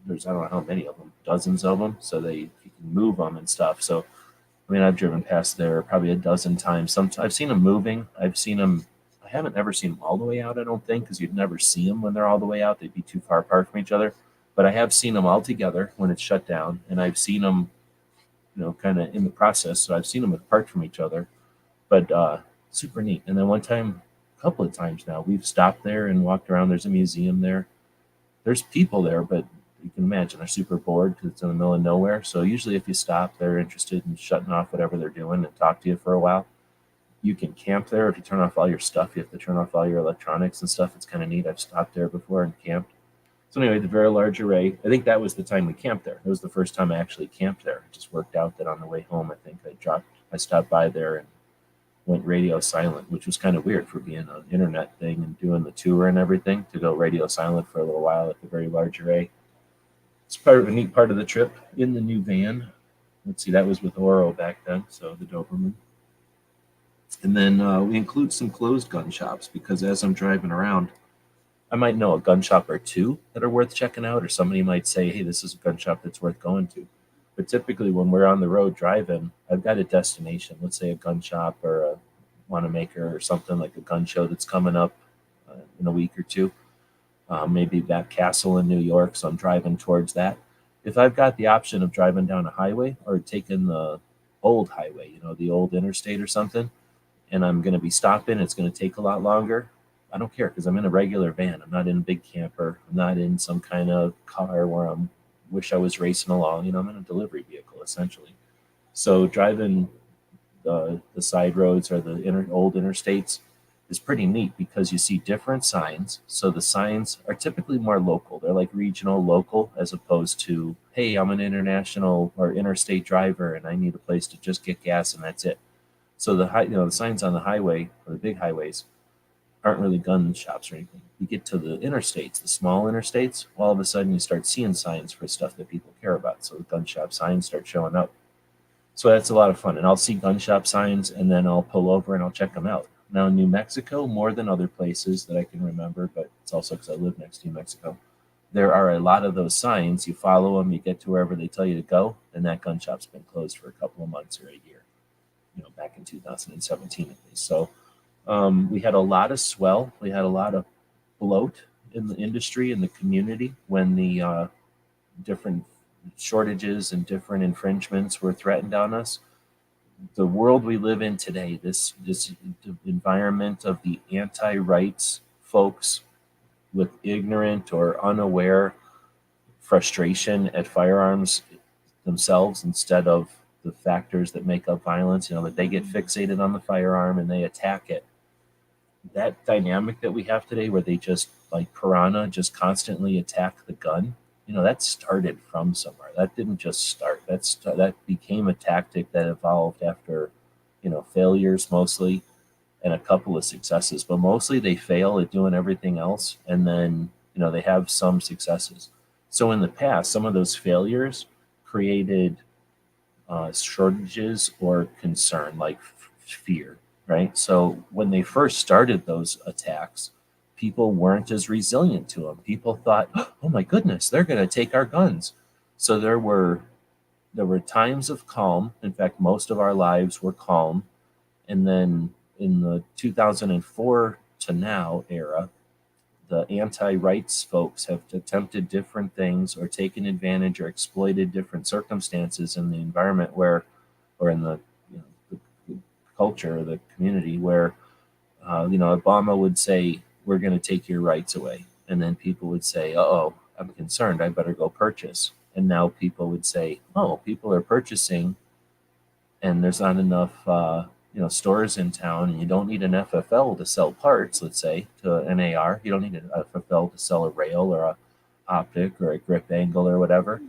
There's I don't know how many of them, dozens of them, so you can move them and stuff. So, I've driven past there probably a dozen times. I've seen them moving. I've seen them. I haven't ever seen them all the way out. I don't think, because you'd never see them when they're all the way out. They'd be too far apart from each other. But I have seen them all together when it's shut down, and I've seen them, kind of in the process. So I've seen them apart from each other, but super neat. And then one time. Couple of times now we've stopped there and walked around. There's a museum there. There's people there, but you can imagine they're super bored because it's in the middle of nowhere. So usually if you stop, they're interested in shutting off whatever they're doing and talk to you for a while. You can camp there. If you turn off all your stuff, you have to turn off all your electronics and stuff. It's kind of neat. I've stopped there before and camped. So anyway, the Very Large Array, I think that was the time we camped there. It was the first time I actually camped there. It just worked out that on the way home, I think I stopped by there and went radio silent, which was kind of weird for being an internet thing and doing the tour and everything, to go radio silent for a little while at the Very Large Array. It's part of a neat part of the trip in the new van. Let's see, that was with Oro back then, so the Doberman. And then we include some closed gun shops, because as I'm driving around, I might know a gun shop or two that are worth checking out, or somebody might say, hey, this is a gun shop that's worth going to. But typically when we're on the road driving, I've got a destination, let's say a gun shop or a Wanamaker or something, like a gun show that's coming up in a week or two. Maybe that castle in New York, so I'm driving towards that. If I've got the option of driving down a highway or taking the old highway, the old interstate or something, and I'm going to be stopping, it's going to take a lot longer, I don't care, because I'm in a regular van. I'm not in a big camper. I'm not in some kind of car where wish I was racing along. I'm in a delivery vehicle, essentially. So driving the side roads or the old interstates is pretty neat, because you see different signs. So the signs are typically more local. They're like regional, local, as opposed to, hey, I'm an international or interstate driver and I need a place to just get gas and that's it. So the signs on the highway or the big highways aren't really gun shops or anything. You get to the interstates, the small interstates, all of a sudden you start seeing signs for stuff that people care about. So the gun shop signs start showing up. So that's a lot of fun. And I'll see gun shop signs and then I'll pull over and I'll check them out. Now, in New Mexico, more than other places that I can remember, but it's also because I live next to New Mexico, there are a lot of those signs. You follow them, you get to wherever they tell you to go, and that gun shop's been closed for a couple of months or a year, back in 2017 at least. So we had a lot of swell. We had a lot of bloat in the industry, in the community, when the different shortages and different infringements were threatened on us. The world we live in today, this environment of the anti-rights folks with ignorant or unaware frustration at firearms themselves instead of the factors that make up violence, that they get fixated on the firearm and they attack it. That dynamic that we have today where they just like piranha just constantly attack the gun, that started from somewhere. That didn't just start. That became a tactic that evolved after, failures mostly and a couple of successes. But mostly they fail at doing everything else, and then they have some successes. So in the past, some of those failures created shortages or concern, like fear, right? So when they first started those attacks, people weren't as resilient to them. People thought, "Oh my goodness, they're going to take our guns." So there were times of calm. In fact, most of our lives were calm. And then in the 2004 to now era, the anti-rights folks have attempted different things or taken advantage or exploited different circumstances in the environment or in the, the culture, the community where, Obama would say, "We're going to take your rights away." And then people would say, "Uh-oh, I'm concerned. I better go purchase." And now people would say, "Oh, people are purchasing and there's not enough, stores in town, and you don't need an FFL to sell parts, let's say, to an AR. You don't need an FFL to sell a rail or a optic or a grip angle or whatever.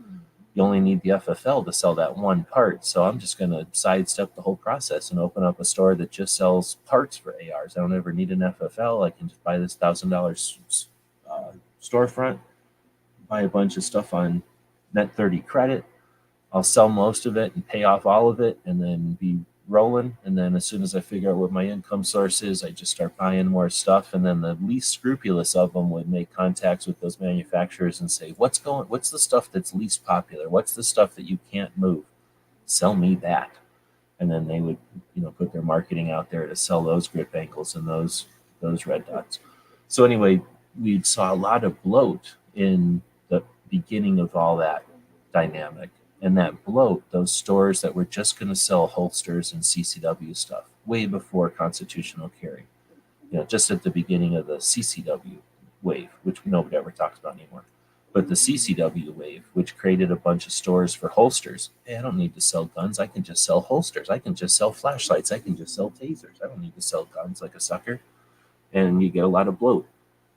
You only need the FFL to sell that one part. So I'm just going to sidestep the whole process and open up a store that just sells parts for ARs. I don't ever need an FFL. I can just buy this $1,000 storefront, buy a bunch of stuff on Net 30 credit. I'll sell most of it and pay off all of it and then be rolling. And then as soon as I figure out what my income source is, I just start buying more stuff. And then the least scrupulous of them would make contacts with those manufacturers and say, what's the stuff that's least popular? What's the stuff that you can't move? Sell me that." And then they would, put their marketing out there to sell those grip ankles and those red dots. So anyway, we saw a lot of bloat in the beginning of all that dynamic. And that bloat, those stores that were just going to sell holsters and CCW stuff way before constitutional carry, just at the beginning of the CCW wave, which nobody ever talks about anymore. But the CCW wave, which created a bunch of stores for holsters. Hey, I don't need to sell guns. I can just sell holsters. I can just sell flashlights. I can just sell tasers. I don't need to sell guns like a sucker. And you get a lot of bloat.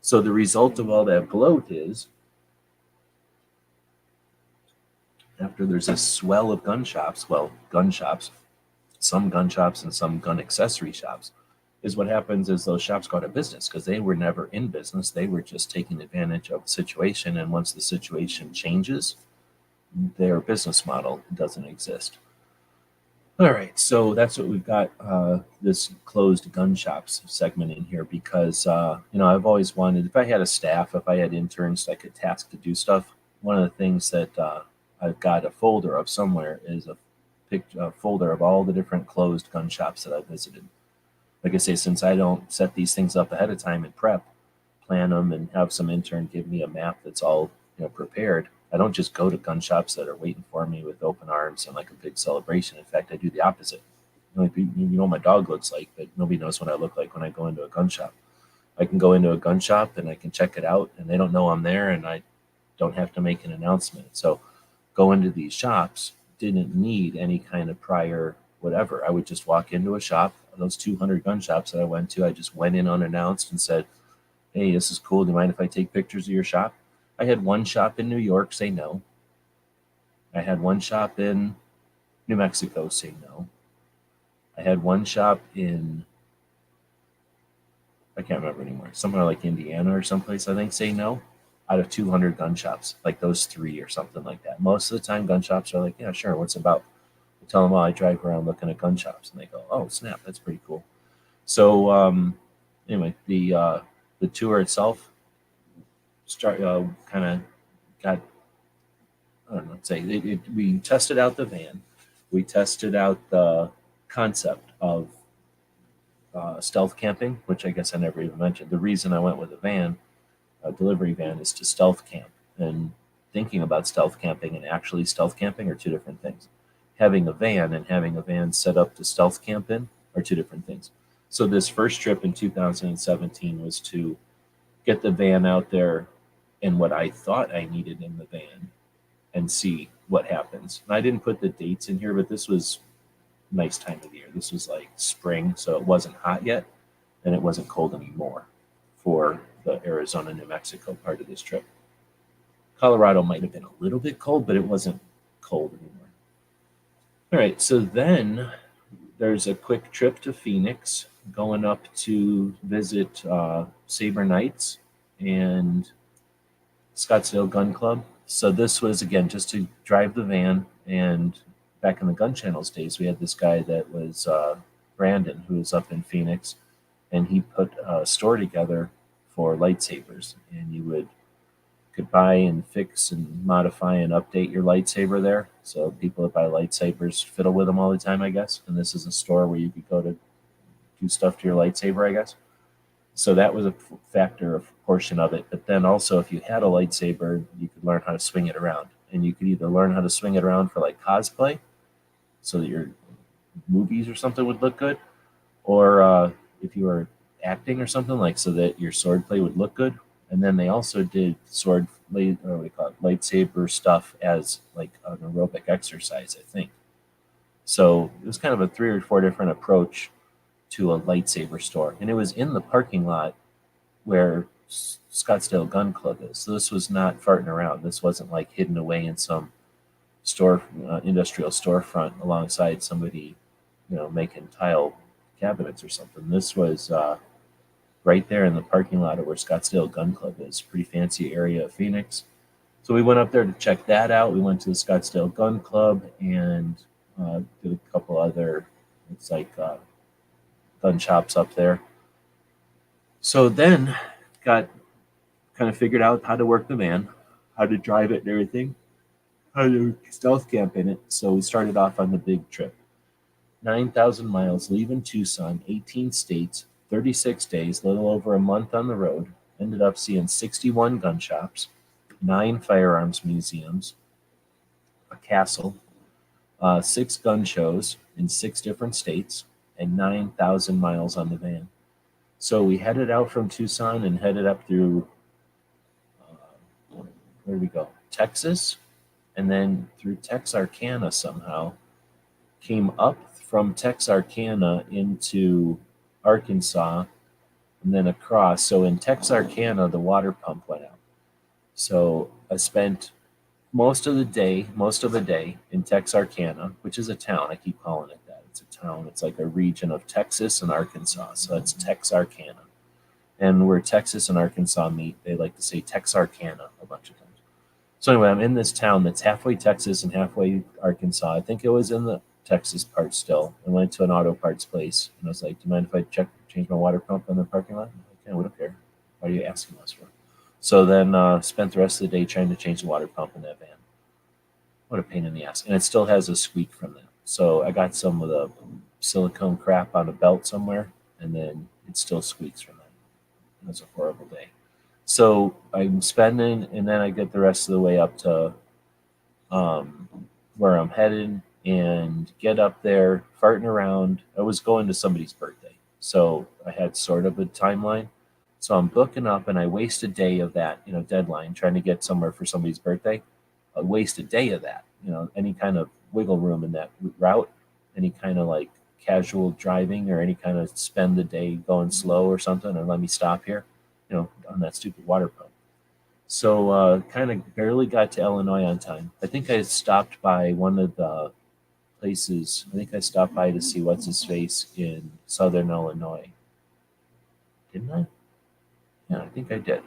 So the result of all that bloat is, after there's a swell of gun shops, some gun shops and some gun accessory shops, is what happens is those shops go out of business because they were never in business. They were just taking advantage of the situation. And once the situation changes, their business model doesn't exist. All right, so that's what we've got, this closed gun shops segment in here because, I've always wanted, if I had a staff, if I had interns I could task to do stuff, one of the things that I've got a folder of somewhere is a folder of all the different closed gun shops that I've visited. Like I say, since I don't set these things up ahead of time and plan them and have some intern give me a map that's all prepared, I don't just go to gun shops that are waiting for me with open arms and like a big celebration. In fact, I do the opposite. What my dog looks like, but nobody knows what I look like when I go into a gun shop. I can go into a gun shop and I can check it out and they don't know I'm there and I don't have to make an announcement. So go into these shops didn't need any kind of prior whatever. I would just walk into a shop. Those 200 gun shops that I went to, I just went in unannounced and said, "Hey, this is cool. Do you mind if I take pictures of your shop?" I had one shop in New York say no. I had one shop in New Mexico say no. I had one shop in, I can't remember anymore, somewhere like Indiana or someplace, I think, say no out of 200 gun shops, like those three or something like that. Most of the time, gun shops are like, yeah, sure, what's it about? I tell them, well, I drive around looking at gun shops, and they go, oh, snap, that's pretty cool. So anyway, the tour itself kind of got, I don't know, say we tested out the van, we tested out the concept of stealth camping, which I guess I never even mentioned. The reason I went with a van, a delivery van, is to stealth camp. And thinking about stealth camping and actually stealth camping are two different things. Having a van and having a van set up to stealth camp in are two different things. So this first trip in 2017 was to get the van out there and what I thought I needed in the van and see what happens. And I didn't put the dates in here, but this was nice time of the year. This was like spring, so it wasn't hot yet and it wasn't cold anymore for the Arizona, New Mexico part of this trip. Colorado might have been a little bit cold, but it wasn't cold anymore. All right, so then there's a quick trip to Phoenix, going up to visit Saber Knights and Scottsdale Gun Club. So this was, again, just to drive the van. And back in the Gun Channels days, we had this guy that was Brandon, who was up in Phoenix, and he put a store together for lightsabers, and you could buy and fix and modify and update your lightsaber there. So people that buy lightsabers fiddle with them all the time, I guess. And this is a store where you could go to do stuff to your lightsaber, I guess. So that was a factor, a portion of it. But then also, if you had a lightsaber, you could learn how to swing it around. And you could either learn how to swing it around for like cosplay, so that your movies or something would look good, or if you were acting or something, like so that your swordplay would look good. And then they also did lightsaber stuff as like an aerobic exercise, I think. So it was kind of a 3 or 4 different approach to a lightsaber store, and it was in the parking lot where Scottsdale Gun Club is. So this was not farting around. This wasn't like hidden away in some store, industrial storefront alongside somebody, making tile cabinets or something. This was right there in the parking lot of where Scottsdale Gun Club is. Pretty fancy area of Phoenix. So we went up there to check that out. We went to the Scottsdale Gun Club and did a couple other, it's like gun shops up there. So then got kind of figured out how to work the van, how to drive it and everything, how to stealth camp in it. So we started off on the big trip. 9,000 miles, leaving Tucson, 18 states, 36 days, little over a month on the road. Ended up seeing 61 gun shops, 9 firearms museums, a castle, 6 gun shows in 6 different states, and 9,000 miles on the van. So we headed out from Tucson and headed up through, where did we go? Texas, and then through Texarkana somehow, came up from Texarkana into Arkansas, and then across. So in Texarkana, the water pump went out. So I spent most of the day in Texarkana, which is a town. I keep calling it that. It's a town. It's like a region of Texas and Arkansas. So it's Texarkana. And where Texas and Arkansas meet, they like to say Texarkana a bunch of times. So anyway, I'm in this town that's halfway Texas and halfway Arkansas. I think it was in the Texas part still. I went to an auto parts place, and I was like, do you mind if I change my water pump in the parking lot? Okay, we don't care. What are you asking us for? So then spent the rest of the day trying to change the water pump in that van. What a pain in the ass. And it still has a squeak from that. So I got some of the silicone crap on a belt somewhere, and then it still squeaks from that. It was a horrible day. So I'm spending, and then I get the rest of the way up to where I'm headed and get up there, farting around. I was going to somebody's birthday, so I had sort of a timeline. So I'm booking up, and I waste a day of that, deadline, trying to get somewhere for somebody's birthday. I waste a day of that, any kind of wiggle room in that route, any kind of like casual driving or any kind of spend the day going slow or something, or let me stop here, on that stupid water pump. So kind of barely got to Illinois on time. I think I stopped by one of the places. I think I stopped by to see what's his face in Southern Illinois. Didn't I? Yeah, I think I did.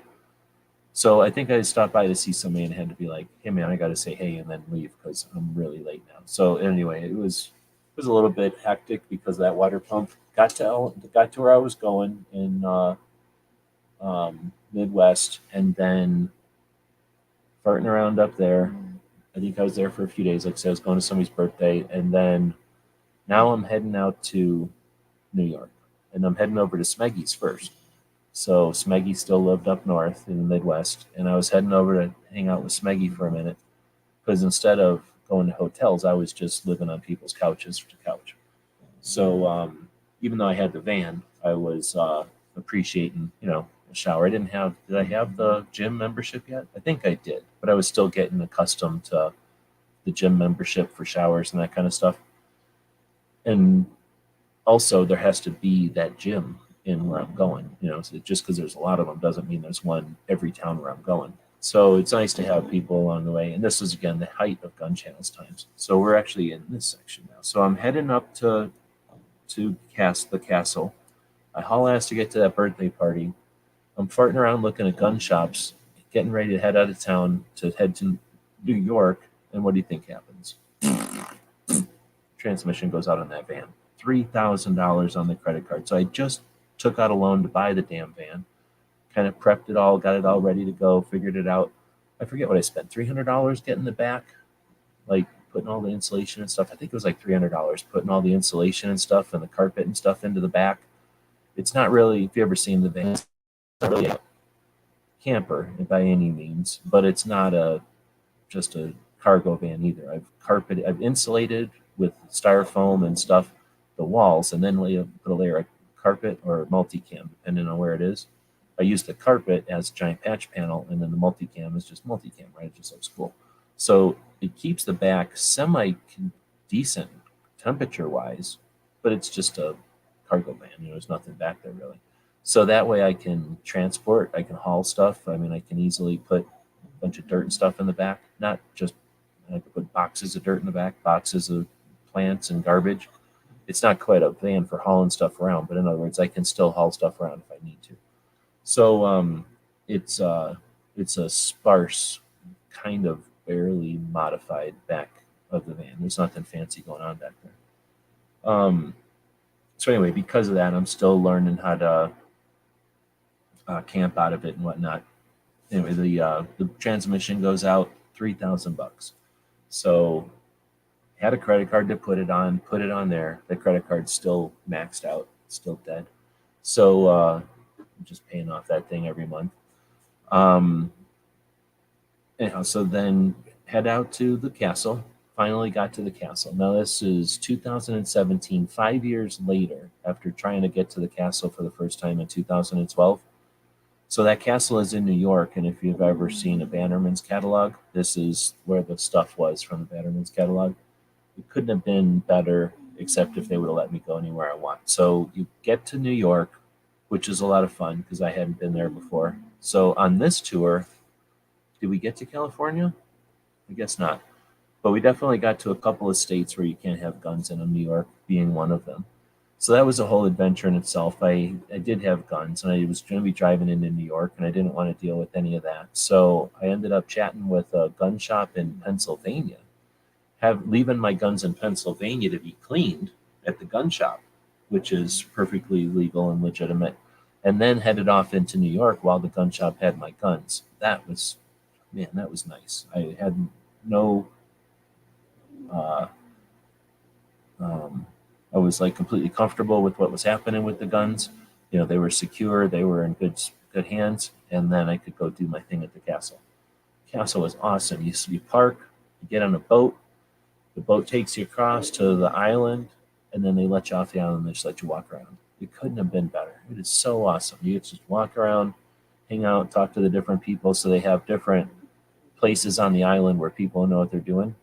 So I think I stopped by to see somebody and had to be like, "Hey man, I got to say hey and then leave because I'm really late now." So anyway, it was a little bit hectic because that water pump got to where I was going in Midwest, and then farting around up there. I think I was there for a few days. Like I said, I was going to somebody's birthday, and then now I'm heading out to New York, and I'm heading over to Smeggy's first. So Smeggy still lived up north in the Midwest, and I was heading over to hang out with Smeggy for a minute because instead of going to hotels, I was just living on people's couches to couch. So even though I had the van, I was appreciating, a shower. Did I have the gym membership yet? I think I did, but I was still getting accustomed to the gym membership for showers and that kind of stuff. And also, there has to be that gym in where I'm going. So just because there's a lot of them doesn't mean there's one every town where I'm going. So it's nice to have people along the way. And this is, again, the height of Gun Channel's times. So we're actually in this section now. So I'm heading up to the castle. I haul ass to get to that birthday party. I'm farting around looking at gun shops, getting ready to head out of town to head to New York. And what do you think happens? Transmission goes out on that van. $3,000 on the credit card. So I just took out a loan to buy the damn van, kind of prepped it all, got it all ready to go, figured it out. I forget what I spent, $300 getting the back, like putting all the insulation and stuff. I think it was like $300 putting all the insulation and stuff and the carpet and stuff into the back. It's not really, if you ever seen the van, it's not really a camper by any means, but it's not just a cargo van either. I've insulated with styrofoam and stuff the walls, and then put a layer of carpet or multicam, depending on where it is. I use the carpet as a giant patch panel, and then the multicam is just multicam, right? It just looks cool. So it keeps the back semi-decent temperature-wise, but it's just a cargo van. There's nothing back there really. So that way I can transport, I can haul stuff. I mean, I can easily put a bunch of dirt and stuff in the back, not just, I could put boxes of dirt in the back, boxes of plants and garbage. It's not quite a van for hauling stuff around, but in other words, I can still haul stuff around if I need to. So it's a sparse, kind of barely modified back of the van. There's nothing fancy going on back there. So anyway, because of that, I'm still learning how to camp out of it and whatnot. Anyway, the transmission goes out, $3,000. So had a credit card to put it on there. The credit card's still maxed out, still dead. So I'm just paying off that thing every month. Anyhow, so then head out to the castle. Finally got to the castle. Now this is 2017, 5 years later, after trying to get to the castle for the first time in 2012. So that castle is in New York, and if you've ever seen a Bannerman's catalog, this is where the stuff was from the Bannerman's catalog. It couldn't have been better, except if they would have let me go anywhere I want. So you get to New York, which is a lot of fun because I hadn't been there before. So on this tour, did we get to California? I guess not. But we definitely got to a couple of states where you can't have guns in them, New York being one of them. So that was a whole adventure in itself. I did have guns, and I was going to be driving into New York, and I didn't want to deal with any of that. So I ended up chatting with a gun shop in Pennsylvania, leaving my guns in Pennsylvania to be cleaned at the gun shop, which is perfectly legal and legitimate, and then headed off into New York while the gun shop had my guns. That was nice. I had no... I was like completely comfortable with what was happening with the guns. They were secure, they were in good hands, and then I could go do my thing at the castle. Castle was awesome. You park, you get on a boat, the boat takes you across to the island, and then they let you off the island and they just let you walk around. It couldn't have been better. It is so awesome. You get to just walk around, hang out, talk to the different people. So they have different places on the island where people know what they're doing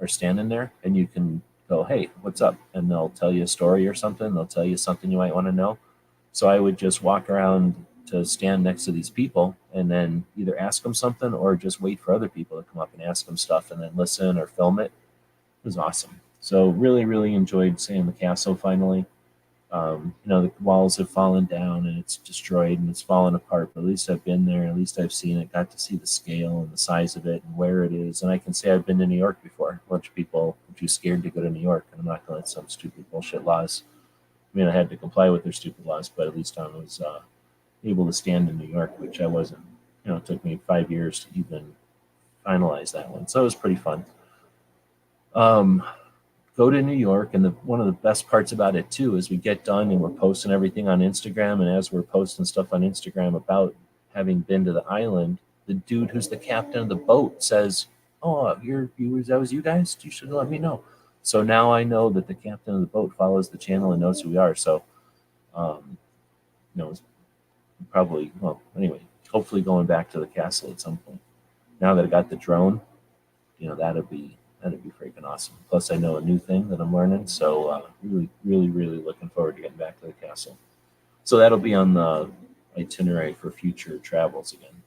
are standing there, and you can go, "Hey, what's up?" And they'll tell you a story or something. They'll tell you something you might want to know. So I would just walk around to stand next to these people and then either ask them something or just wait for other people to come up and ask them stuff and then listen or film it. It was awesome. So really, really enjoyed seeing the castle finally. The walls have fallen down and it's destroyed and it's fallen apart, but at least I've been there. At least I've seen it, got to see the scale and the size of it and where it is. And I can say I've been to New York before. A bunch of people are too scared to go to New York, and I'm not going to let some stupid bullshit laws. I mean, I had to comply with their stupid laws, but at least I was able to stand in New York, which I wasn't. It took me 5 years to even finalize that one. So it was pretty fun. Go to New York, and one of the best parts about it too is we get done and we're posting everything on Instagram, and as we're posting stuff on Instagram about having been to the island, the dude who's the captain of the boat says, "Oh, that was you guys? You should let me know." So now I know that the captain of the boat follows the channel and knows who we are. So, it's probably, well, anyway, hopefully going back to the castle at some point. Now that I got the drone, that'd be freaking awesome. Plus, I know a new thing that I'm learning, so really, really, really looking forward to getting back to the castle. So that'll be on the itinerary for future travels again.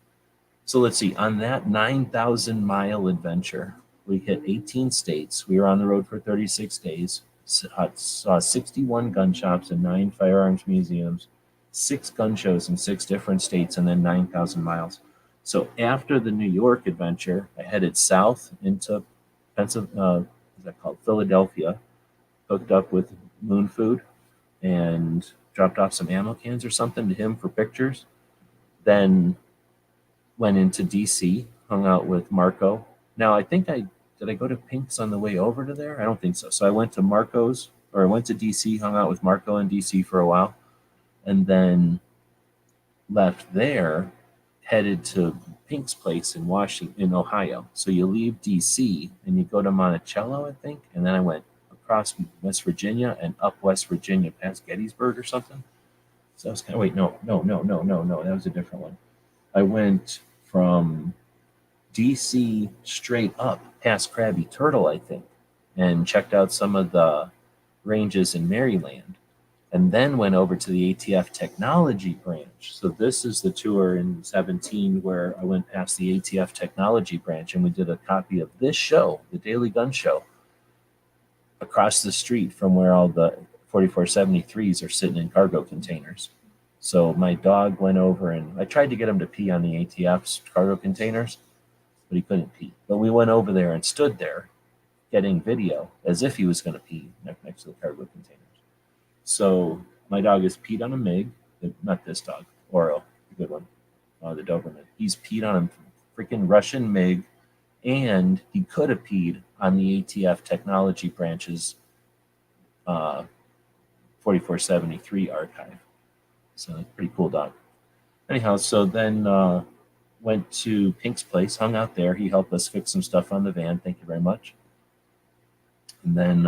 So let's see. On that 9,000-mile adventure, we hit 18 states. We were on the road for 36 days. Saw 61 gun shops and 9 firearms museums, 6 gun shows in 6 different states, and then 9,000 miles. So after the New York adventure, I headed south into Philadelphia, hooked up with Moon Food, and dropped off some ammo cans or something to him for pictures. Then went into DC, hung out with Marco. Now I think did I go to Pink's on the way over to there? I don't think so. So I went to DC, hung out with Marco in DC for a while, and then left there, headed to Pink's place in Ohio. So you leave DC and you go to Monticello, I think, and then I went across West Virginia and up West Virginia past Gettysburg or something. So I was no, that was a different one. I went from DC straight up past Krabby Turtle, I think, and checked out some of the ranges in Maryland, and then went over to the ATF Technology Branch. So this is the tour in 17 where I went past the ATF Technology Branch, and we did a copy of this show, the Daily Gun Show, across the street from where all the 4473s are sitting in cargo containers. So my dog went over, and I tried to get him to pee on the ATF's cargo containers, but he couldn't pee. But we went over there and stood there getting video as if he was going to pee next to the cargo containers. So my dog has peed on a MiG, not this dog, Oro, the good one, the Doberman. He's peed on a freaking Russian MiG, and he could have peed on the ATF Technology Branch's 4473 archive. So pretty cool dog. Anyhow, so then went to Pink's place, hung out there. He helped us fix some stuff on the van. Thank you very much. And then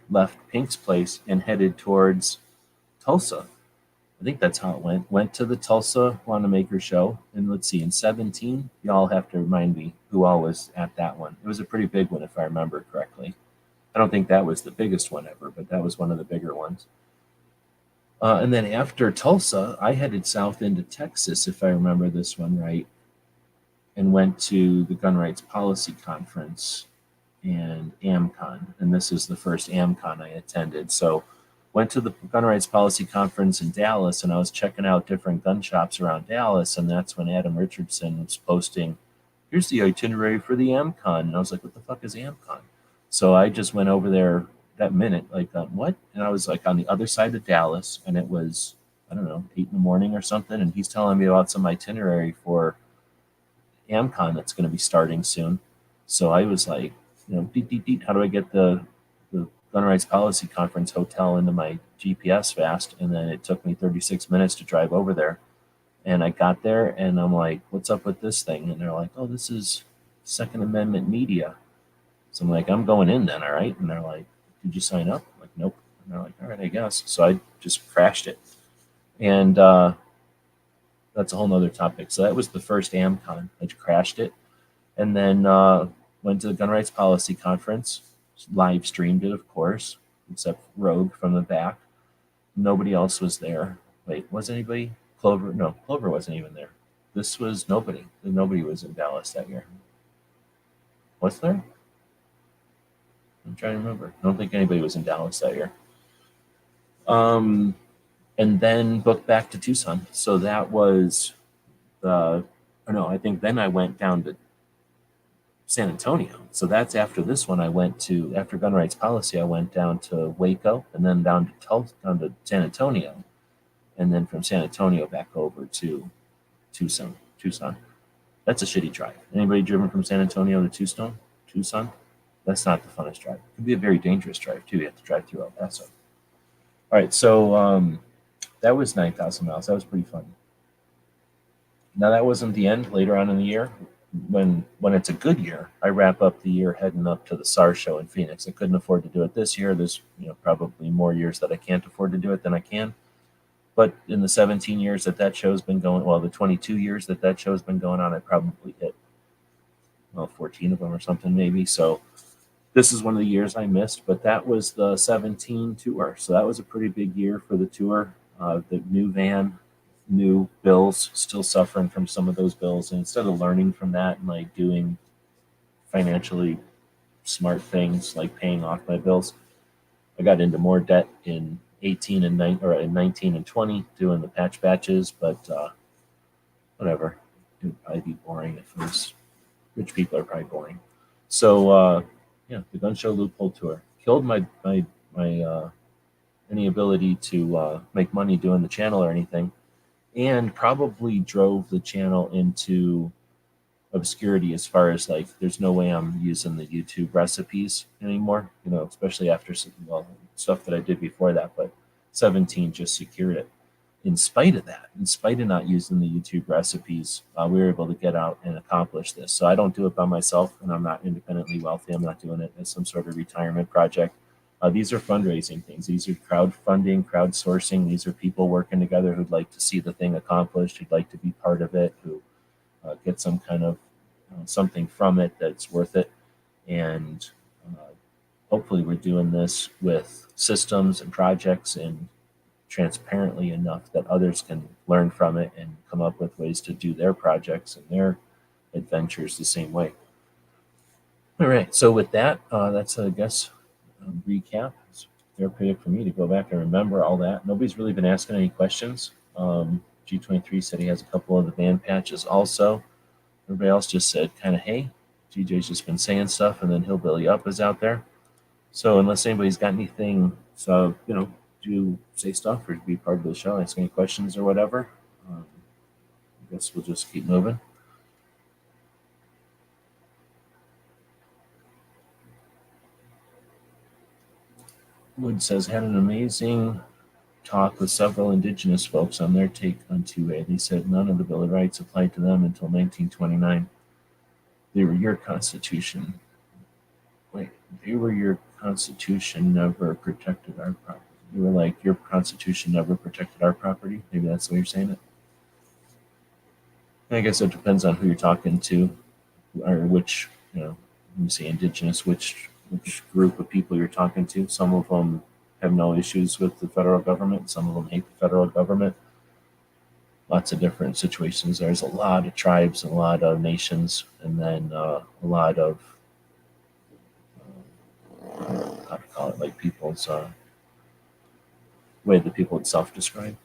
left Pink's place and headed towards Tulsa. I think that's how it went. Went to the Tulsa Wanamaker show. And let's see, in 17, y'all have to remind me who all was at that one. It was a pretty big one, if I remember correctly. I don't think that was the biggest one ever, but that was one of the bigger ones. And then after Tulsa, I headed south into Texas, if I remember this one right, and went to the Gun Rights Policy Conference and AmCon. And this is the first AmCon I attended. So went to the Gun Rights Policy Conference in Dallas, and I was checking out different gun shops around Dallas, and that's when Adam Richardson was posting, here's the itinerary for the AmCon. And I was like, what the fuck is AmCon? So I just went over there that minute, like, what? And I was like on the other side of Dallas, and it was, I don't know, 8 in the morning or something, and he's telling me about some itinerary for AmCon that's going to be starting soon. So I was like, how do I get the Gun Rights Policy Conference hotel into my GPS fast? And then it took me 36 minutes to drive over there. And I got there, and I'm like, what's up with this thing? And they're like, oh, this is Second Amendment media. So I'm like, I'm going in then, all right? And they're like, did you sign up? I'm like, nope. And they're like, all right, I guess. So I just crashed it. And that's a whole nother topic. So that was the first AmCon. I crashed it. And then went to the Gun Rights Policy Conference, live streamed it, of course, except Rogue from the back. Nobody else was there. Wait, was anybody? Clover? No, Clover wasn't even there. This was nobody. Nobody was in Dallas that year. Was there? I'm trying to remember. I don't think anybody was in Dallas that year. And then booked back to Tucson. So that was I think then I went down to San Antonio. So that's after this one. After gun rights policy, I went down to Waco and then down to San Antonio, and then from San Antonio back over to Tucson. That's a shitty drive. Anybody driven from San Antonio to Tucson? That's not the funnest drive. It could be a very dangerous drive too. You have to drive through El Paso. All right, so that was 9,000 miles. That was pretty fun. Now that wasn't the end. Later on in the year, when it's a good year, I wrap up the year heading up to the SAR show in Phoenix. I couldn't afford to do it this year. There's probably more years that I can't afford to do it than I can. But in the 17 years that show's been going, the 22 years that show's been going on, I probably hit 14 of them or something maybe. So this is one of the years I missed, but that was the 17 tour. So that was a pretty big year for the tour. The new van, new bills, still suffering from some of those bills. And instead of learning from that and like doing financially smart things like paying off my bills, I got into more debt in 18 and 19 and 20 doing the patch batches, but whatever. It would probably be boring if it was. Rich people are probably boring. So the Gun Show Loophole tour killed my any ability to make money doing the channel or anything, and probably drove the channel into obscurity as far as like there's no way I'm using the YouTube recipes anymore, especially after stuff that I did before that, but 17 just secured it. In spite of that, in spite of not using the YouTube recipes, we were able to get out and accomplish this. So I don't do it by myself, and I'm not independently wealthy. I'm not doing it as some sort of retirement project. These are fundraising things. These are crowdfunding, crowdsourcing. These are people working together who'd like to see the thing accomplished, who'd like to be part of it, who get some kind of something from it that's worth it. And hopefully we're doing this with systems and projects and transparently enough that others can learn from it and come up with ways to do their projects and their adventures the same way. All right, so with that, that's, I guess, a recap. It's therapeutic for me to go back and remember all that. Nobody's really been asking any questions. G23 said he has a couple of the band patches also. Everybody else just said kind of, hey, GJ's just been saying stuff, and then Hillbilly Up is out there. So unless anybody's got anything, do say stuff or be part of the show, ask any questions or whatever, I guess we'll just keep moving. Wood says, had an amazing talk with several indigenous folks on their take on 2A. They said none of the Bill of Rights applied to them until 1929. They were your Constitution. Wait, they were your Constitution never protected our property. You were like, your Constitution never protected our property? Maybe that's the way you're saying it. I guess it depends on who you're talking to, or which, when you say indigenous, which group of people you're talking to. Some of them have no issues with the federal government. Some of them hate the federal government. Lots of different situations. There's a lot of tribes, a lot of nations, and then a lot of, how to call it, like people's way that people would self-describe.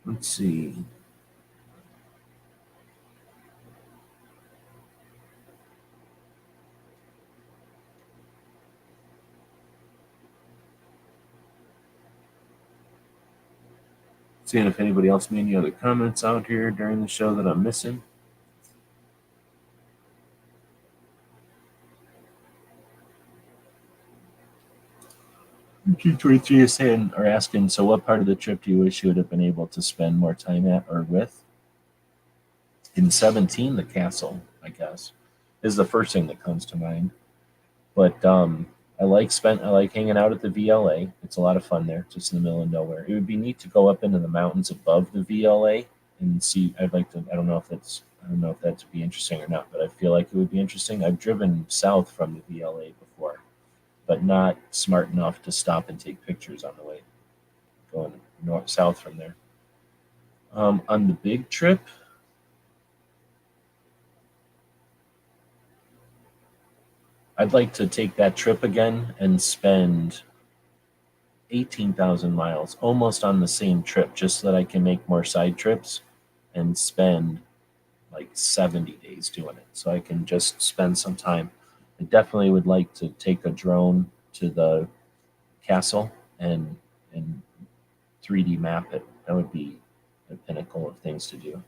Let's see. Seeing if anybody else made any other comments out here during the show that I'm missing. G23 is saying or asking, so what part of the trip do you wish you would have been able to spend more time at or with? In 17, the castle, I guess, is the first thing that comes to mind. But I like hanging out at the VLA. It's a lot of fun there, just in the middle of nowhere. It would be neat to go up into the mountains above the VLA and see. I don't know if that would be interesting or not, but I feel like it would be interesting. I've driven south from the VLA before, but not smart enough to stop and take pictures on the way going south from there. On the big trip, I'd like to take that trip again and spend 18,000 miles almost on the same trip, just so that I can make more side trips and spend like 70 days doing it. So I can just spend some time. I definitely would like to take a drone to the castle and 3D map it. That would be the pinnacle of things to do.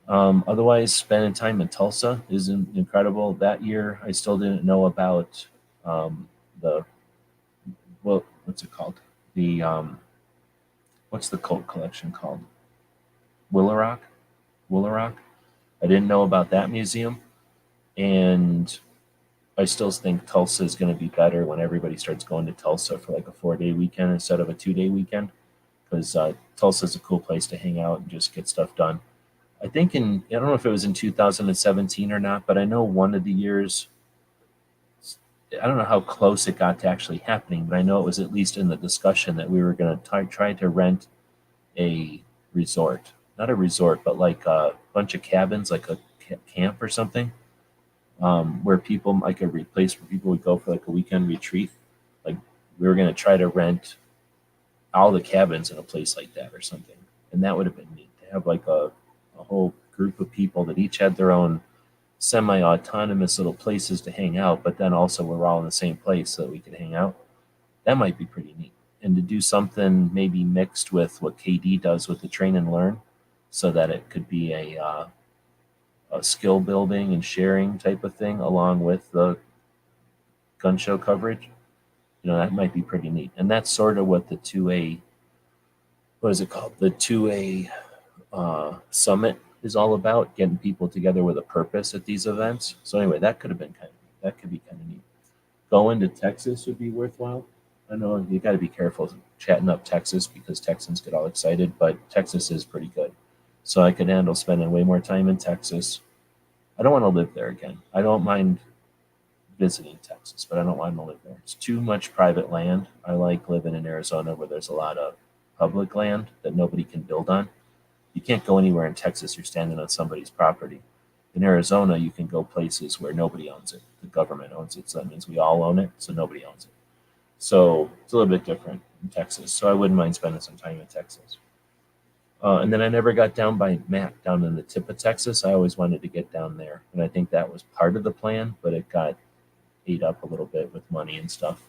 Otherwise, spending time in Tulsa is incredible. That year, I still didn't know about the what's it called? The what's the cult collection called? Willow Rock. I didn't know about that museum, and I still think Tulsa is going to be better when everybody starts going to Tulsa for like a 4-day weekend instead of a 2-day weekend, because Tulsa is a cool place to hang out and just get stuff done. I think I don't know if it was in 2017 or not, but I know one of the years, I don't know how close it got to actually happening, but I know it was at least in the discussion that we were going to try to rent a resort. Not a resort, but like a bunch of cabins, like a camp or something, where people, like a place where people would go for like a weekend retreat. Like we were going to try to rent all the cabins in a place like that or something. And that would have been neat to have like a whole group of people that each had their own semi-autonomous little places to hang out, but then also we're all in the same place so that we could hang out. That might be pretty neat. And to do something maybe mixed with what KD does with the train and learn, so that it could be a skill building and sharing type of thing along with the gun show coverage. That might be pretty neat. And that's sort of what the 2A, what is it called? The 2A summit is all about, getting people together with a purpose at these events. So anyway, that could be kind of neat. Going to Texas would be worthwhile. I know you got to be careful chatting up Texas because Texans get all excited, but Texas is pretty good. So I could handle spending way more time in Texas. I don't want to live there again. I don't mind visiting Texas, but I don't want to live there. It's too much private land. I like living in Arizona where there's a lot of public land that nobody can build on. You can't go anywhere in Texas. You're standing on somebody's property. In Arizona, you can go places where nobody owns it. The government owns it. So that means we all own it, so nobody owns it. So it's a little bit different in Texas. So I wouldn't mind spending some time in Texas. And then I never got down by Mac, down in the tip of Texas. I always wanted to get down there. And I think that was part of the plan, but it got ate up a little bit with money and stuff.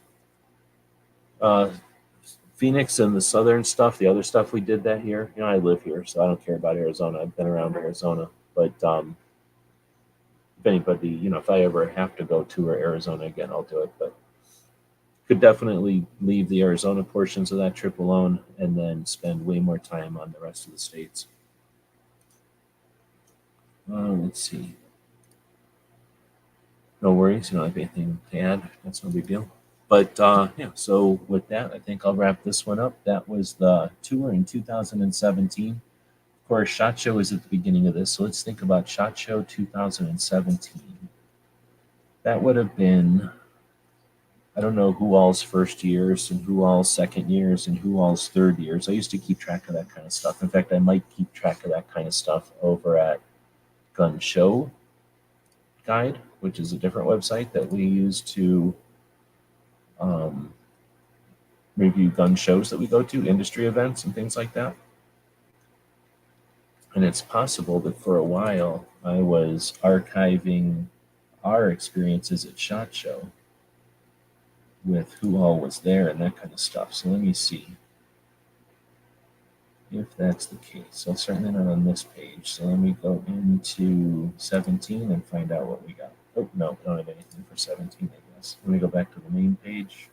Phoenix and the southern stuff, the other stuff we did that year, I live here, so I don't care about Arizona. I've been around Arizona. But if anybody, if I ever have to go tour Arizona again, I'll do it. But could definitely leave the Arizona portions of that trip alone and then spend way more time on the rest of the states. Let's see. No worries. You don't have anything to add. That's no big deal. But so with that, I think I'll wrap this one up. That was the tour in 2017. Of course, SHOT Show is at the beginning of this. So let's think about SHOT Show 2017. That would have been, I don't know who all's first years and who all's second years and who all's third years. I used to keep track of that kind of stuff. In fact, I might keep track of that kind of stuff over at Gun Show Guide, which is a different website that we use to review gun shows that we go to, industry events and things like that. And it's possible that for a while I was archiving our experiences at SHOT Show with who all was there and that kind of stuff. So let me see if that's the case. So certainly not on this page. So let me go into 17 and find out what we got. Oh, no, we don't have anything for 17, I guess. Let me go back to the main page.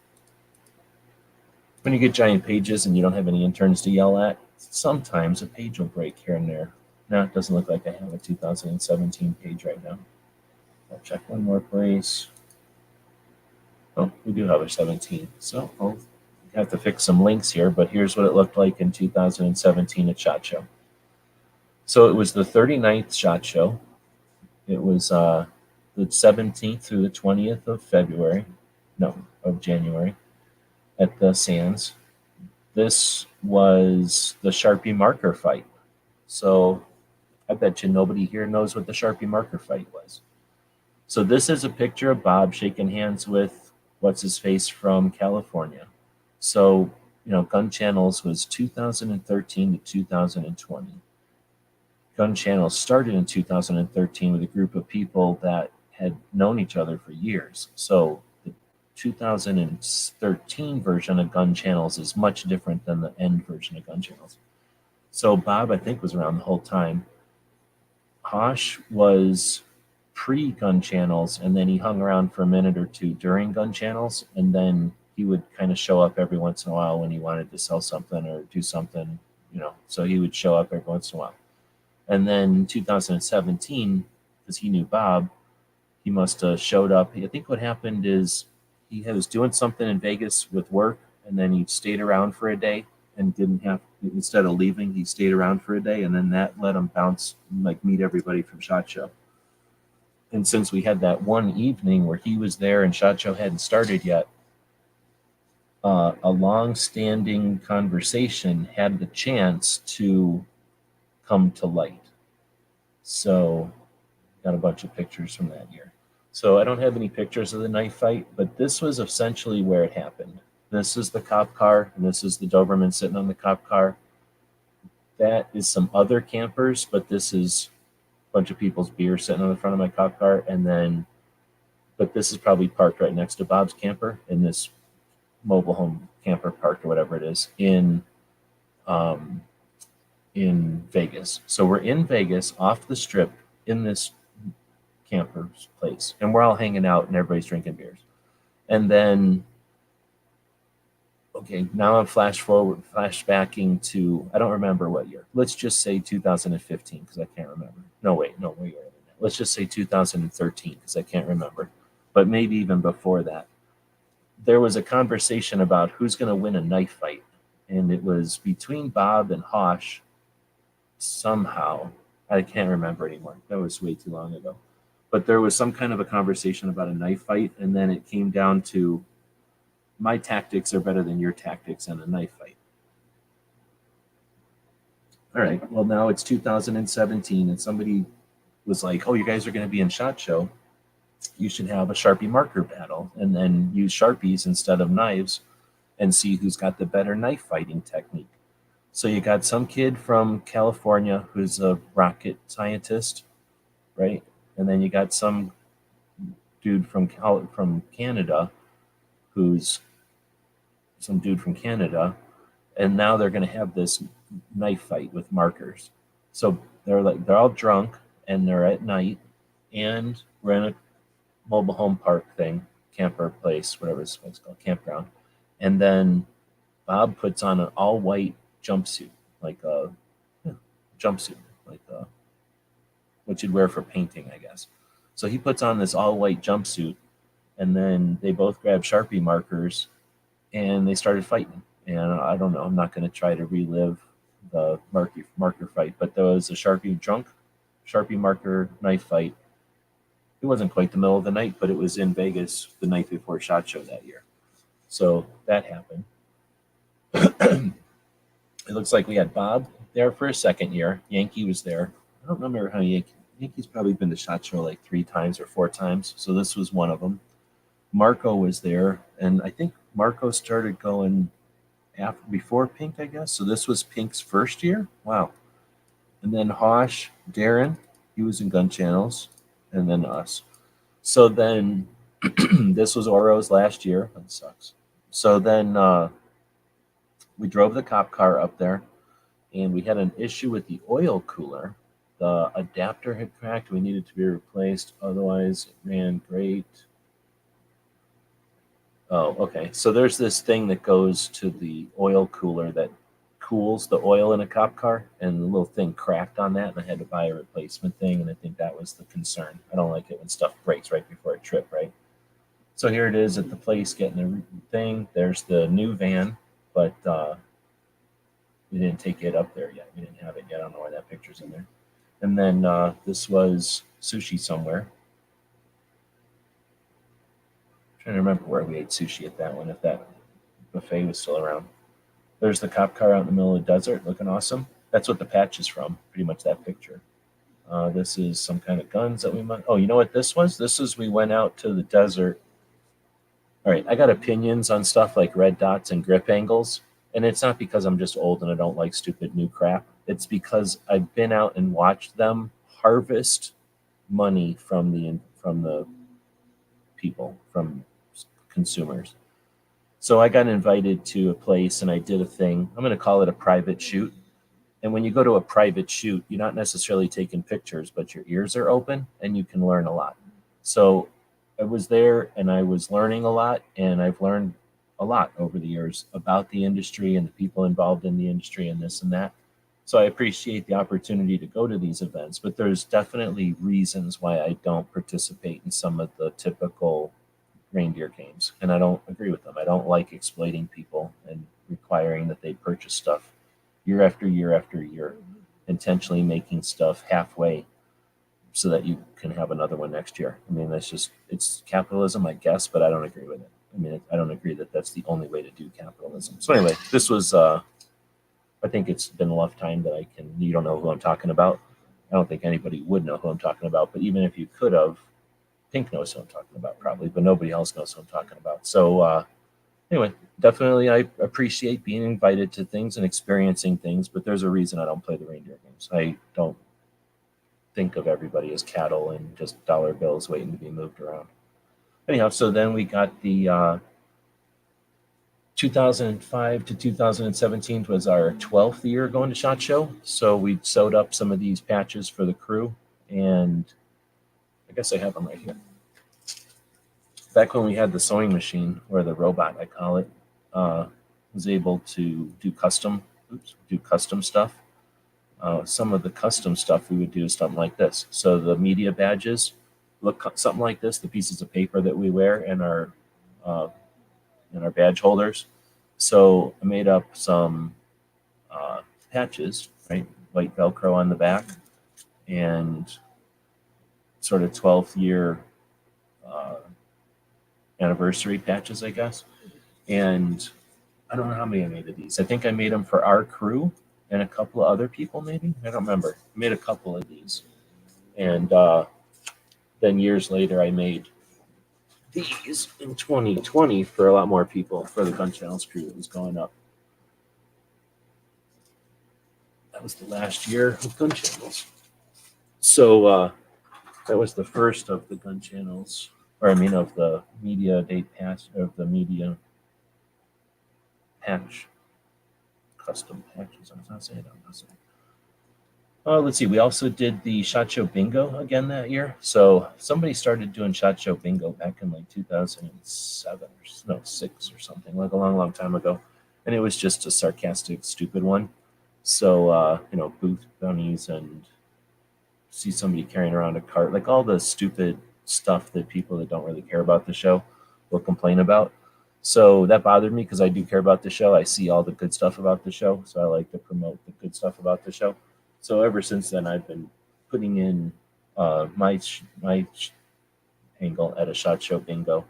When you get giant pages and you don't have any interns to yell at, sometimes a page will break here and there. Now it doesn't look like I have a 2017 page right now. I'll check one more place. Oh, we do have a 17. So I'll have to fix some links here, but here's what it looked like in 2017 at SHOT Show. So it was the 39th SHOT Show. It was the 17th through the 20th of January at the Sands. This was the Sharpie marker fight. So I bet you nobody here knows what the Sharpie marker fight was. So this is a picture of Bob shaking hands with what's his face from California. So, Gun Channels was 2013 to 2020. Gun Channels started in 2013 with a group of people that had known each other for years. So the 2013 version of Gun Channels is much different than the end version of Gun Channels. So Bob, I think, was around the whole time. Hosh was pre-Gun Channels, and then he hung around for a minute or two during Gun Channels, and then he would kind of show up every once in a while when he wanted to sell something or do something, so he would show up every once in a while. And then in 2017, because he knew Bob, he must have showed up. I think what happened is he was doing something in Vegas with work, and then he stayed around for a day and instead of leaving, he stayed around for a day, and then that let him bounce, meet everybody from SHOT Show. And since we had that one evening where he was there and SHOT Show hadn't started yet, a long-standing conversation had the chance to come to light. So got a bunch of pictures from that year. So I don't have any pictures of the knife fight, but this was essentially where it happened. This is the cop car, and this is the Doberman sitting on the cop car. That is some other campers, but this is a bunch of people's beer sitting on the front of my cop car, but this is probably parked right next to Bob's camper in this mobile home camper park or whatever it is in Vegas. So we're in Vegas off the strip in this camper's place, and we're all hanging out and everybody's drinking beers. And then, okay, now I'm flashbacking to, I don't remember what year. Let's just say 2015 because I can't remember. No, way earlier than that. Let's just say 2013 because I can't remember. But maybe even before that. There was a conversation about who's going to win a knife fight, and it was between Bob and Hosh somehow. I can't remember anymore. That was way too long ago. But there was some kind of a conversation about a knife fight, and then it came down to my tactics are better than your tactics in a knife fight. All right, well, now it's 2017, and somebody was like, oh, you guys are going to be in SHOT Show. You should have a Sharpie marker battle and then use Sharpies instead of knives and see who's got the better knife fighting technique. So you got some kid from California who's a rocket scientist, right? And then you got some dude from Canada who's some dude from Canada, and now they're going to have this knife fight with markers. So they're all drunk and they're at night, and we're in a mobile home park thing, camper place, whatever it's called, campground. And then Bob puts on an all white jumpsuit, like a jumpsuit, what you'd wear for painting, I guess. So he puts on this all white jumpsuit, and then they both grab Sharpie markers and they started fighting. And I don't know, I'm not going to try to relive the marker fight, but there was a Sharpie marker knife fight. It wasn't quite the middle of the night, but it was in Vegas the night before SHOT Show that year. So that happened. It looks like we had Bob there for a second year. Yankee was there. I don't remember how Yankee's probably been to SHOT Show like 3 times or 4 times. So this was one of them. Marco was there, and I think Marco started going before Pink, I guess. So this was Pink's first year. Wow. And then Hosh, Darren, he was in Gun Channels, and then us. So then this was Oro's last year. That sucks. So then we drove the cop car up there, and we had an issue with the oil cooler. The adapter had cracked. We needed to be replaced. Otherwise, it ran great. Oh, okay. So there's this thing that goes to the oil cooler that cools the oil in a cop car, and the little thing cracked on that, and I had to buy a replacement thing, and I think that was the concern. I don't like it when stuff breaks right before a trip, right? So here it is at the place getting the thing. There's the new van, but we didn't take it up there yet. We didn't have it yet. I don't know why that picture's in there. And then this was sushi somewhere. I'm trying to remember where we ate sushi at that one, if that buffet was still around. There's the cop car out in the middle of the desert looking awesome. That's what the patch is from, pretty much that picture. This is some kind of guns that we might. Oh, you know what this was? This is we went out to the desert. All right, I got opinions on stuff like red dots and grip angles, and it's not because I'm just old and I don't like stupid new crap. It's because I've been out and watched them harvest money from the people, from consumers. So I got invited to a place and I did a thing. I'm going to call it a private shoot. And when you go to a private shoot, you're not necessarily taking pictures, but your ears are open and you can learn a lot. So I was there and I was learning a lot, and I've learned a lot over the years about the industry and the people involved in the industry and this and that. So I appreciate the opportunity to go to these events, but there's definitely reasons why I don't participate in some of the typical reindeer games, and I don't agree with them. I don't like exploiting people and requiring that they purchase stuff year after year after year, intentionally making stuff halfway so that you can have another one next year. I mean, it's capitalism, I guess, but I don't agree with it. I mean, I don't agree that that's the only way to do capitalism. So anyway, this was, I think it's been enough time that you don't know who I'm talking about. I don't think anybody would know who I'm talking about, but even if you could have, Pink knows who I'm talking about probably, but nobody else knows who I'm talking about. So anyway, definitely I appreciate being invited to things and experiencing things, but there's a reason I don't play the reindeer games. I don't think of everybody as cattle and just dollar bills waiting to be moved around. Anyhow, so then we got the 2005 to 2017 was our 12th year going to SHOT Show. So we sewed up some of these patches for the crew, and I guess I have them right here. Back when we had the sewing machine, or the robot, I call it, was able to do custom stuff. Some of the custom stuff we would do is something like this. So the media badges look something like this, the pieces of paper that we wear in our badge holders. So I made up some patches, right? White Velcro on the back, and sort of 12th year anniversary patches, I guess. And I don't know how many I made of these. I think I made them for our crew and a couple of other people, maybe. I don't remember. I made a couple of these. And then years later, I made these in 2020 for a lot more people, for the Gun Channels crew that was going up. That was the last year of Gun Channels. So that was the first of the Gun Channels, of the media date patch, of the media patch, custom patches. I'm not saying that. Let's see. We also did the SHOT Show Bingo again that year. So somebody started doing SHOT Show Bingo back in like 2007 or 6 or something, like a long, long time ago. And it was just a sarcastic, stupid one. So, booth bunnies, and see somebody carrying around a cart, like all the stupid stuff that people that don't really care about the show will complain about. So that bothered me because I do care about the show. I see all the good stuff about the show. So I like to promote the good stuff about the show. So ever since then, I've been putting in my angle at a SHOT Show Bingo.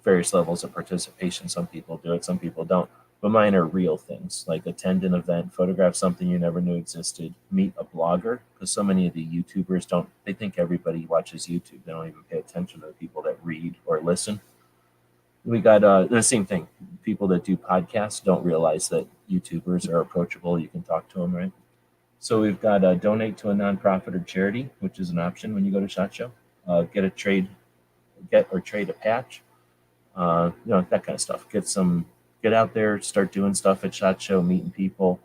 Various levels of participation. Some people do it, some people don't. But mine are real things, like attend an event, photograph something you never knew existed, meet a blogger, because so many of the YouTubers they think everybody watches YouTube. They don't even pay attention to the people that read or listen. We got the same thing. People that do podcasts don't realize that YouTubers are approachable. You can talk to them, right? So we've got donate to a nonprofit or charity, which is an option when you go to SHOT Show. Get or trade a patch, that kind of stuff. Get out there, start doing stuff at SHOT Show, meeting people,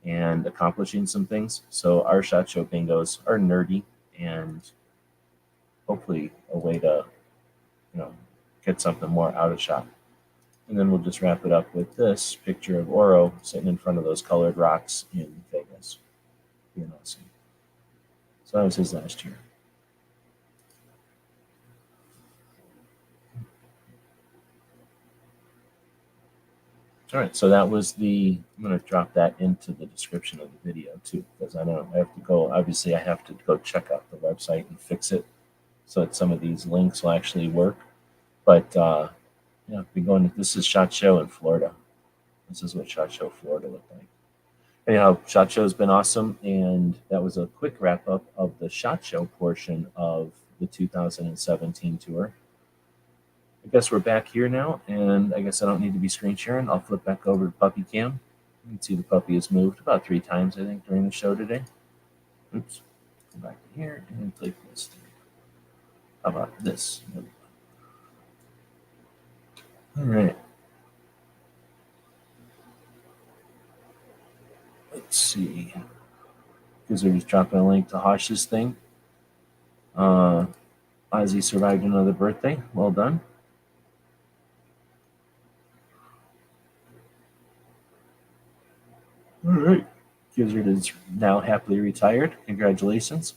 and accomplishing some things. So our SHOT Show bingos are nerdy and hopefully a way to, get something more out of SHOT. And then we'll just wrap it up with this picture of Oro sitting in front of those colored rocks in Vegas. Being awesome. So that was his last year. All right, so that was I'm going to drop that into the description of the video too, because I have to go check out the website and fix it so that some of these links will actually work. But this is SHOT Show in Florida. This is what SHOT Show Florida looked like. Anyhow, SHOT Show's been awesome, and that was a quick wrap up of the SHOT Show portion of the 2017 tour. I guess we're back here now, and I guess I don't need to be screen sharing. I'll flip back over to Puppy Cam. You can see the puppy has moved about 3 times, I think, during the show today. Oops. Go back to here and play this thing. How about this? All right. Let's see. Because they're just dropping a link to Hosh's thing. Ozzy survived another birthday. Well done. All right. Gizzard is now happily retired. Congratulations.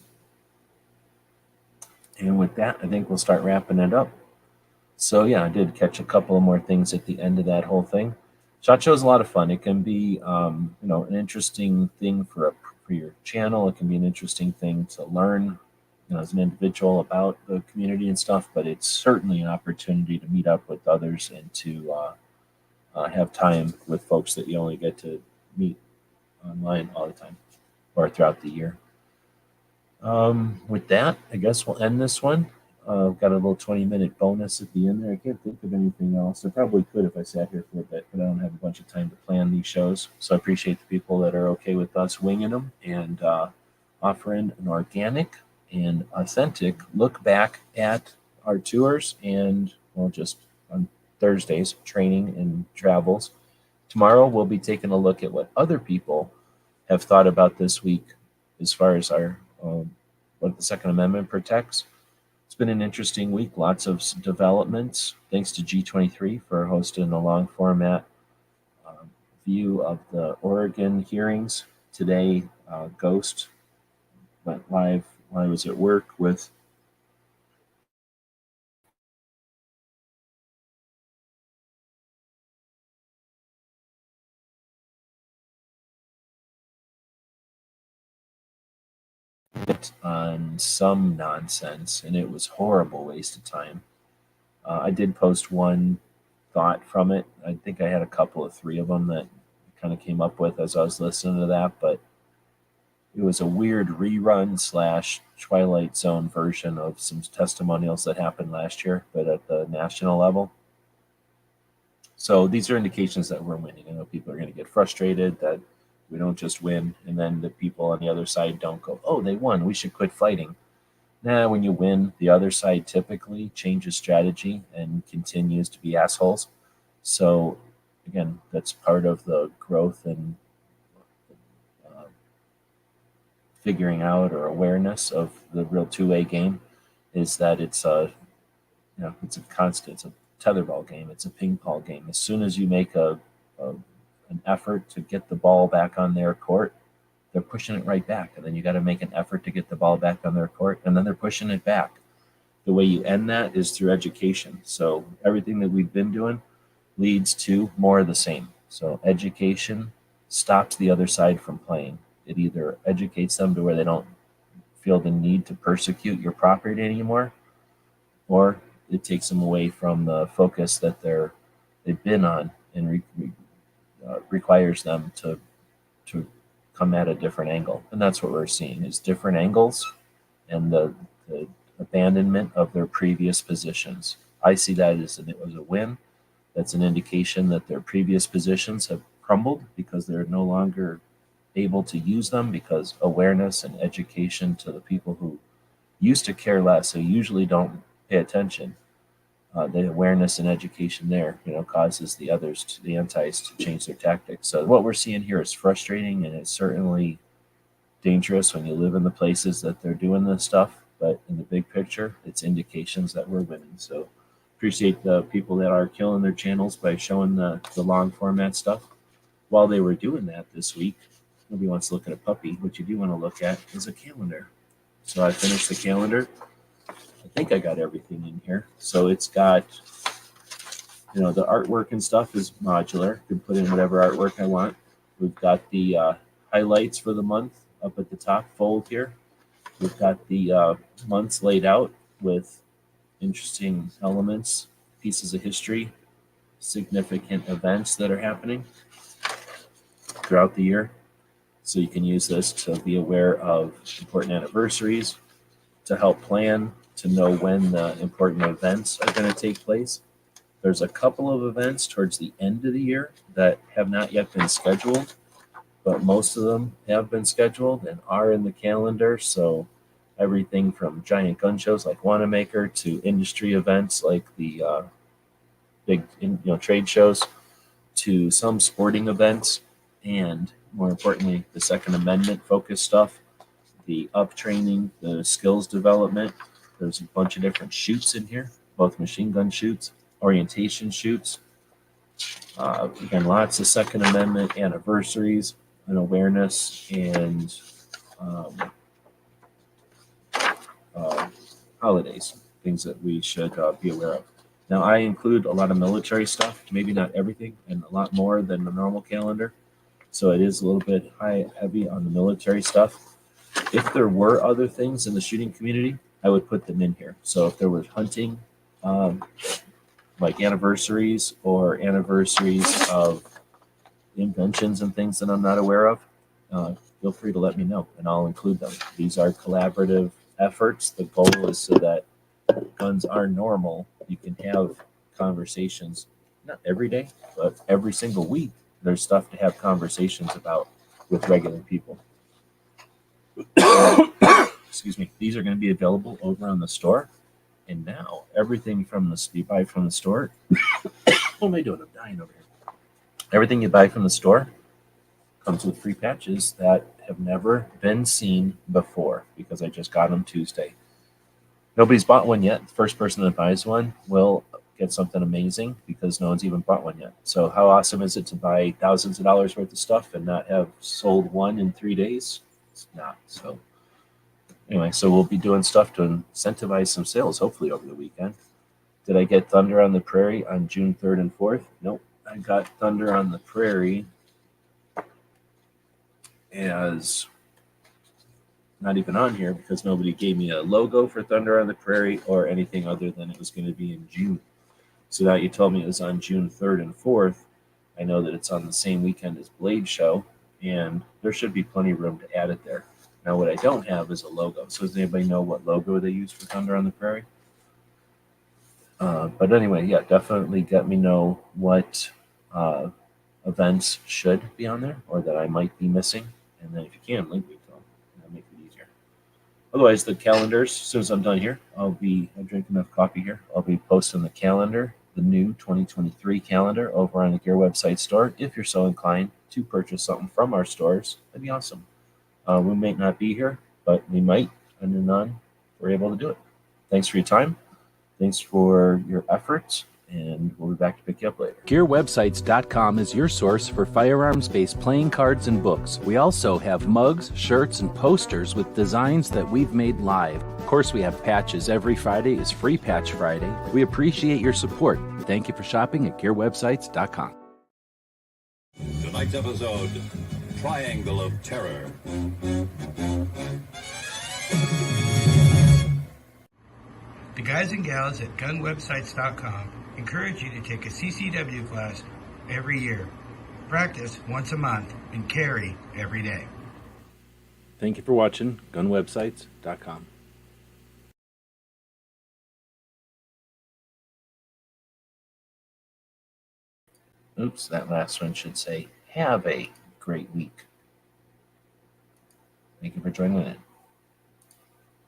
And with that, I think we'll start wrapping it up. So yeah, I did catch a couple of more things at the end of that whole thing. SHOT Show is a lot of fun. It can be, an interesting thing for your channel. It can be an interesting thing to learn, as an individual about the community and stuff. But it's certainly an opportunity to meet up with others and to have time with folks that you only get to meet online all the time or throughout the year. With that, I guess we'll end this one. I've got a little 20-minute bonus at the end there. I can't think of anything else. I probably could if I sat here for a bit, but I don't have a bunch of time to plan these shows. So I appreciate the people that are okay with us winging them and offering an organic and authentic look back at our tours and, just on Thursdays, training and travels. Tomorrow, we'll be taking a look at what other people have thought about this week as far as our what the Second Amendment protects. It's been an interesting week, lots of developments. Thanks to G23 for hosting a long format view of the Oregon hearings. Today, Ghost went live while I was at work with it on some nonsense, and it was horrible waste of time. I did post one thought from it. I think I had a couple of 3 of them that I kind of came up with as I was listening to that, but it was a weird rerun / Twilight Zone version of some testimonials that happened last year, but at the national level. So these are indications that we're winning. I know people are going to get frustrated that we don't just win, and then the people on the other side don't go, oh, they won, we should quit fighting. Nah, when you win, the other side typically changes strategy and continues to be assholes. So, again, that's part of the growth and figuring out or awareness of the real two-way game is that it's a constant, it's a tetherball game, it's a ping pong game. As soon as you make an effort to get the ball back on their court, they're pushing it right back. And then you got to make an effort to get the ball back on their court, and then they're pushing it back. The way you end that is through education. So everything that we've been doing leads to more of the same. So education stops the other side from playing. It either educates them to where they don't feel the need to persecute your property anymore, or it takes them away from the focus that they've been on and requires them to come at a different angle. And that's what we're seeing is different angles and the abandonment of their previous positions. I see that as it was a win. That's an indication that their previous positions have crumbled because they're no longer able to use them, because awareness and education to the people who used to care less, who usually don't pay attention, the awareness and education there, causes the others, the antis, to change their tactics. So what we're seeing here is frustrating, and it's certainly dangerous when you live in the places that they're doing this stuff. But in the big picture, it's indications that we're winning. So appreciate the people that are killing their channels by showing the long format stuff. While they were doing that this week, nobody wants to look at a puppy. What you do want to look at is a calendar. So I finished the calendar. I think I got everything in here. So it's got, the artwork and stuff is modular. I can put in whatever artwork I want. We've got the highlights for the month up at the top fold here. We've got the months laid out with interesting elements, pieces of history, significant events that are happening throughout the year. So you can use this to be aware of important anniversaries, to help plan, to know when the important events are going to take place. There's a couple of events towards the end of the year that have not yet been scheduled, but most of them have been scheduled and are in the calendar. So everything from giant gun shows like Wanamaker to industry events like the big trade shows to some sporting events, and more importantly, the Second Amendment focused stuff, the up training, the skills development. There's a bunch of different shoots in here, both machine gun shoots, orientation shoots. Again, lots of Second Amendment anniversaries and awareness and holidays, things that we should be aware of. Now, I include a lot of military stuff, maybe not everything, and a lot more than the normal calendar. So it is a little bit heavy on the military stuff. If there were other things in the shooting community, I would put them in here. So if there was hunting, like anniversaries or anniversaries of inventions and things that I'm not aware of, feel free to let me know and I'll include them. These are collaborative efforts. The goal is so that guns are normal. You can have conversations, not every day, but every single week. There's stuff to have conversations about with regular people. Excuse me. These are going to be available over on the store. And now everything from the you buy from the store. What am I doing? I'm dying over here. Everything you buy from the store comes with free patches that have never been seen before because I just got them Tuesday. Nobody's bought one yet. The first person that buys one will get something amazing because no one's even bought one yet. So how awesome is it to buy thousands of dollars worth of stuff and not have sold one in 3 days? It's not. So anyway, so we'll be doing stuff to incentivize some sales, hopefully over the weekend. Did I get Thunder on the Prairie on June 3rd and 4th? Nope. I got Thunder on the Prairie as not even on here because nobody gave me a logo for Thunder on the Prairie or anything other than it was going to be in June. So now you told me it was on June 3rd and 4th. I know that it's on the same weekend as Blade Show, and there should be plenty of room to add it there. Now, what I don't have is a logo. So does anybody know what logo they use for Thunder on the Prairie? But anyway, yeah, definitely let me know what events should be on there or that I might be missing. And then if you can, link me to them. That'll make it easier. Otherwise, the calendars, as soon as I'm done here, I drink enough coffee here. I'll be posting the calendar, the new 2023 calendar over on the Gear website store. If you're so inclined to purchase something from our stores, that'd be awesome. We may not be here, but we might, and then on, we're able to do it. Thanks for your time. Thanks for your efforts, and we'll be back to pick you up later. GearWebsites.com is your source for firearms-based playing cards and books. We also have mugs, shirts, and posters with designs that we've made live. Of course, we have patches. Every Friday is Free Patch Friday. We appreciate your support. Thank you for shopping at GearWebsites.com. Tonight's episode, Triangle of Terror. The guys and gals at gunwebsites.com encourage you to take a CCW class every year, practice once a month, and carry every day. Thank you for watching GunWebsites.com. Oops, that last one should say, have a great week. Thank you for joining in.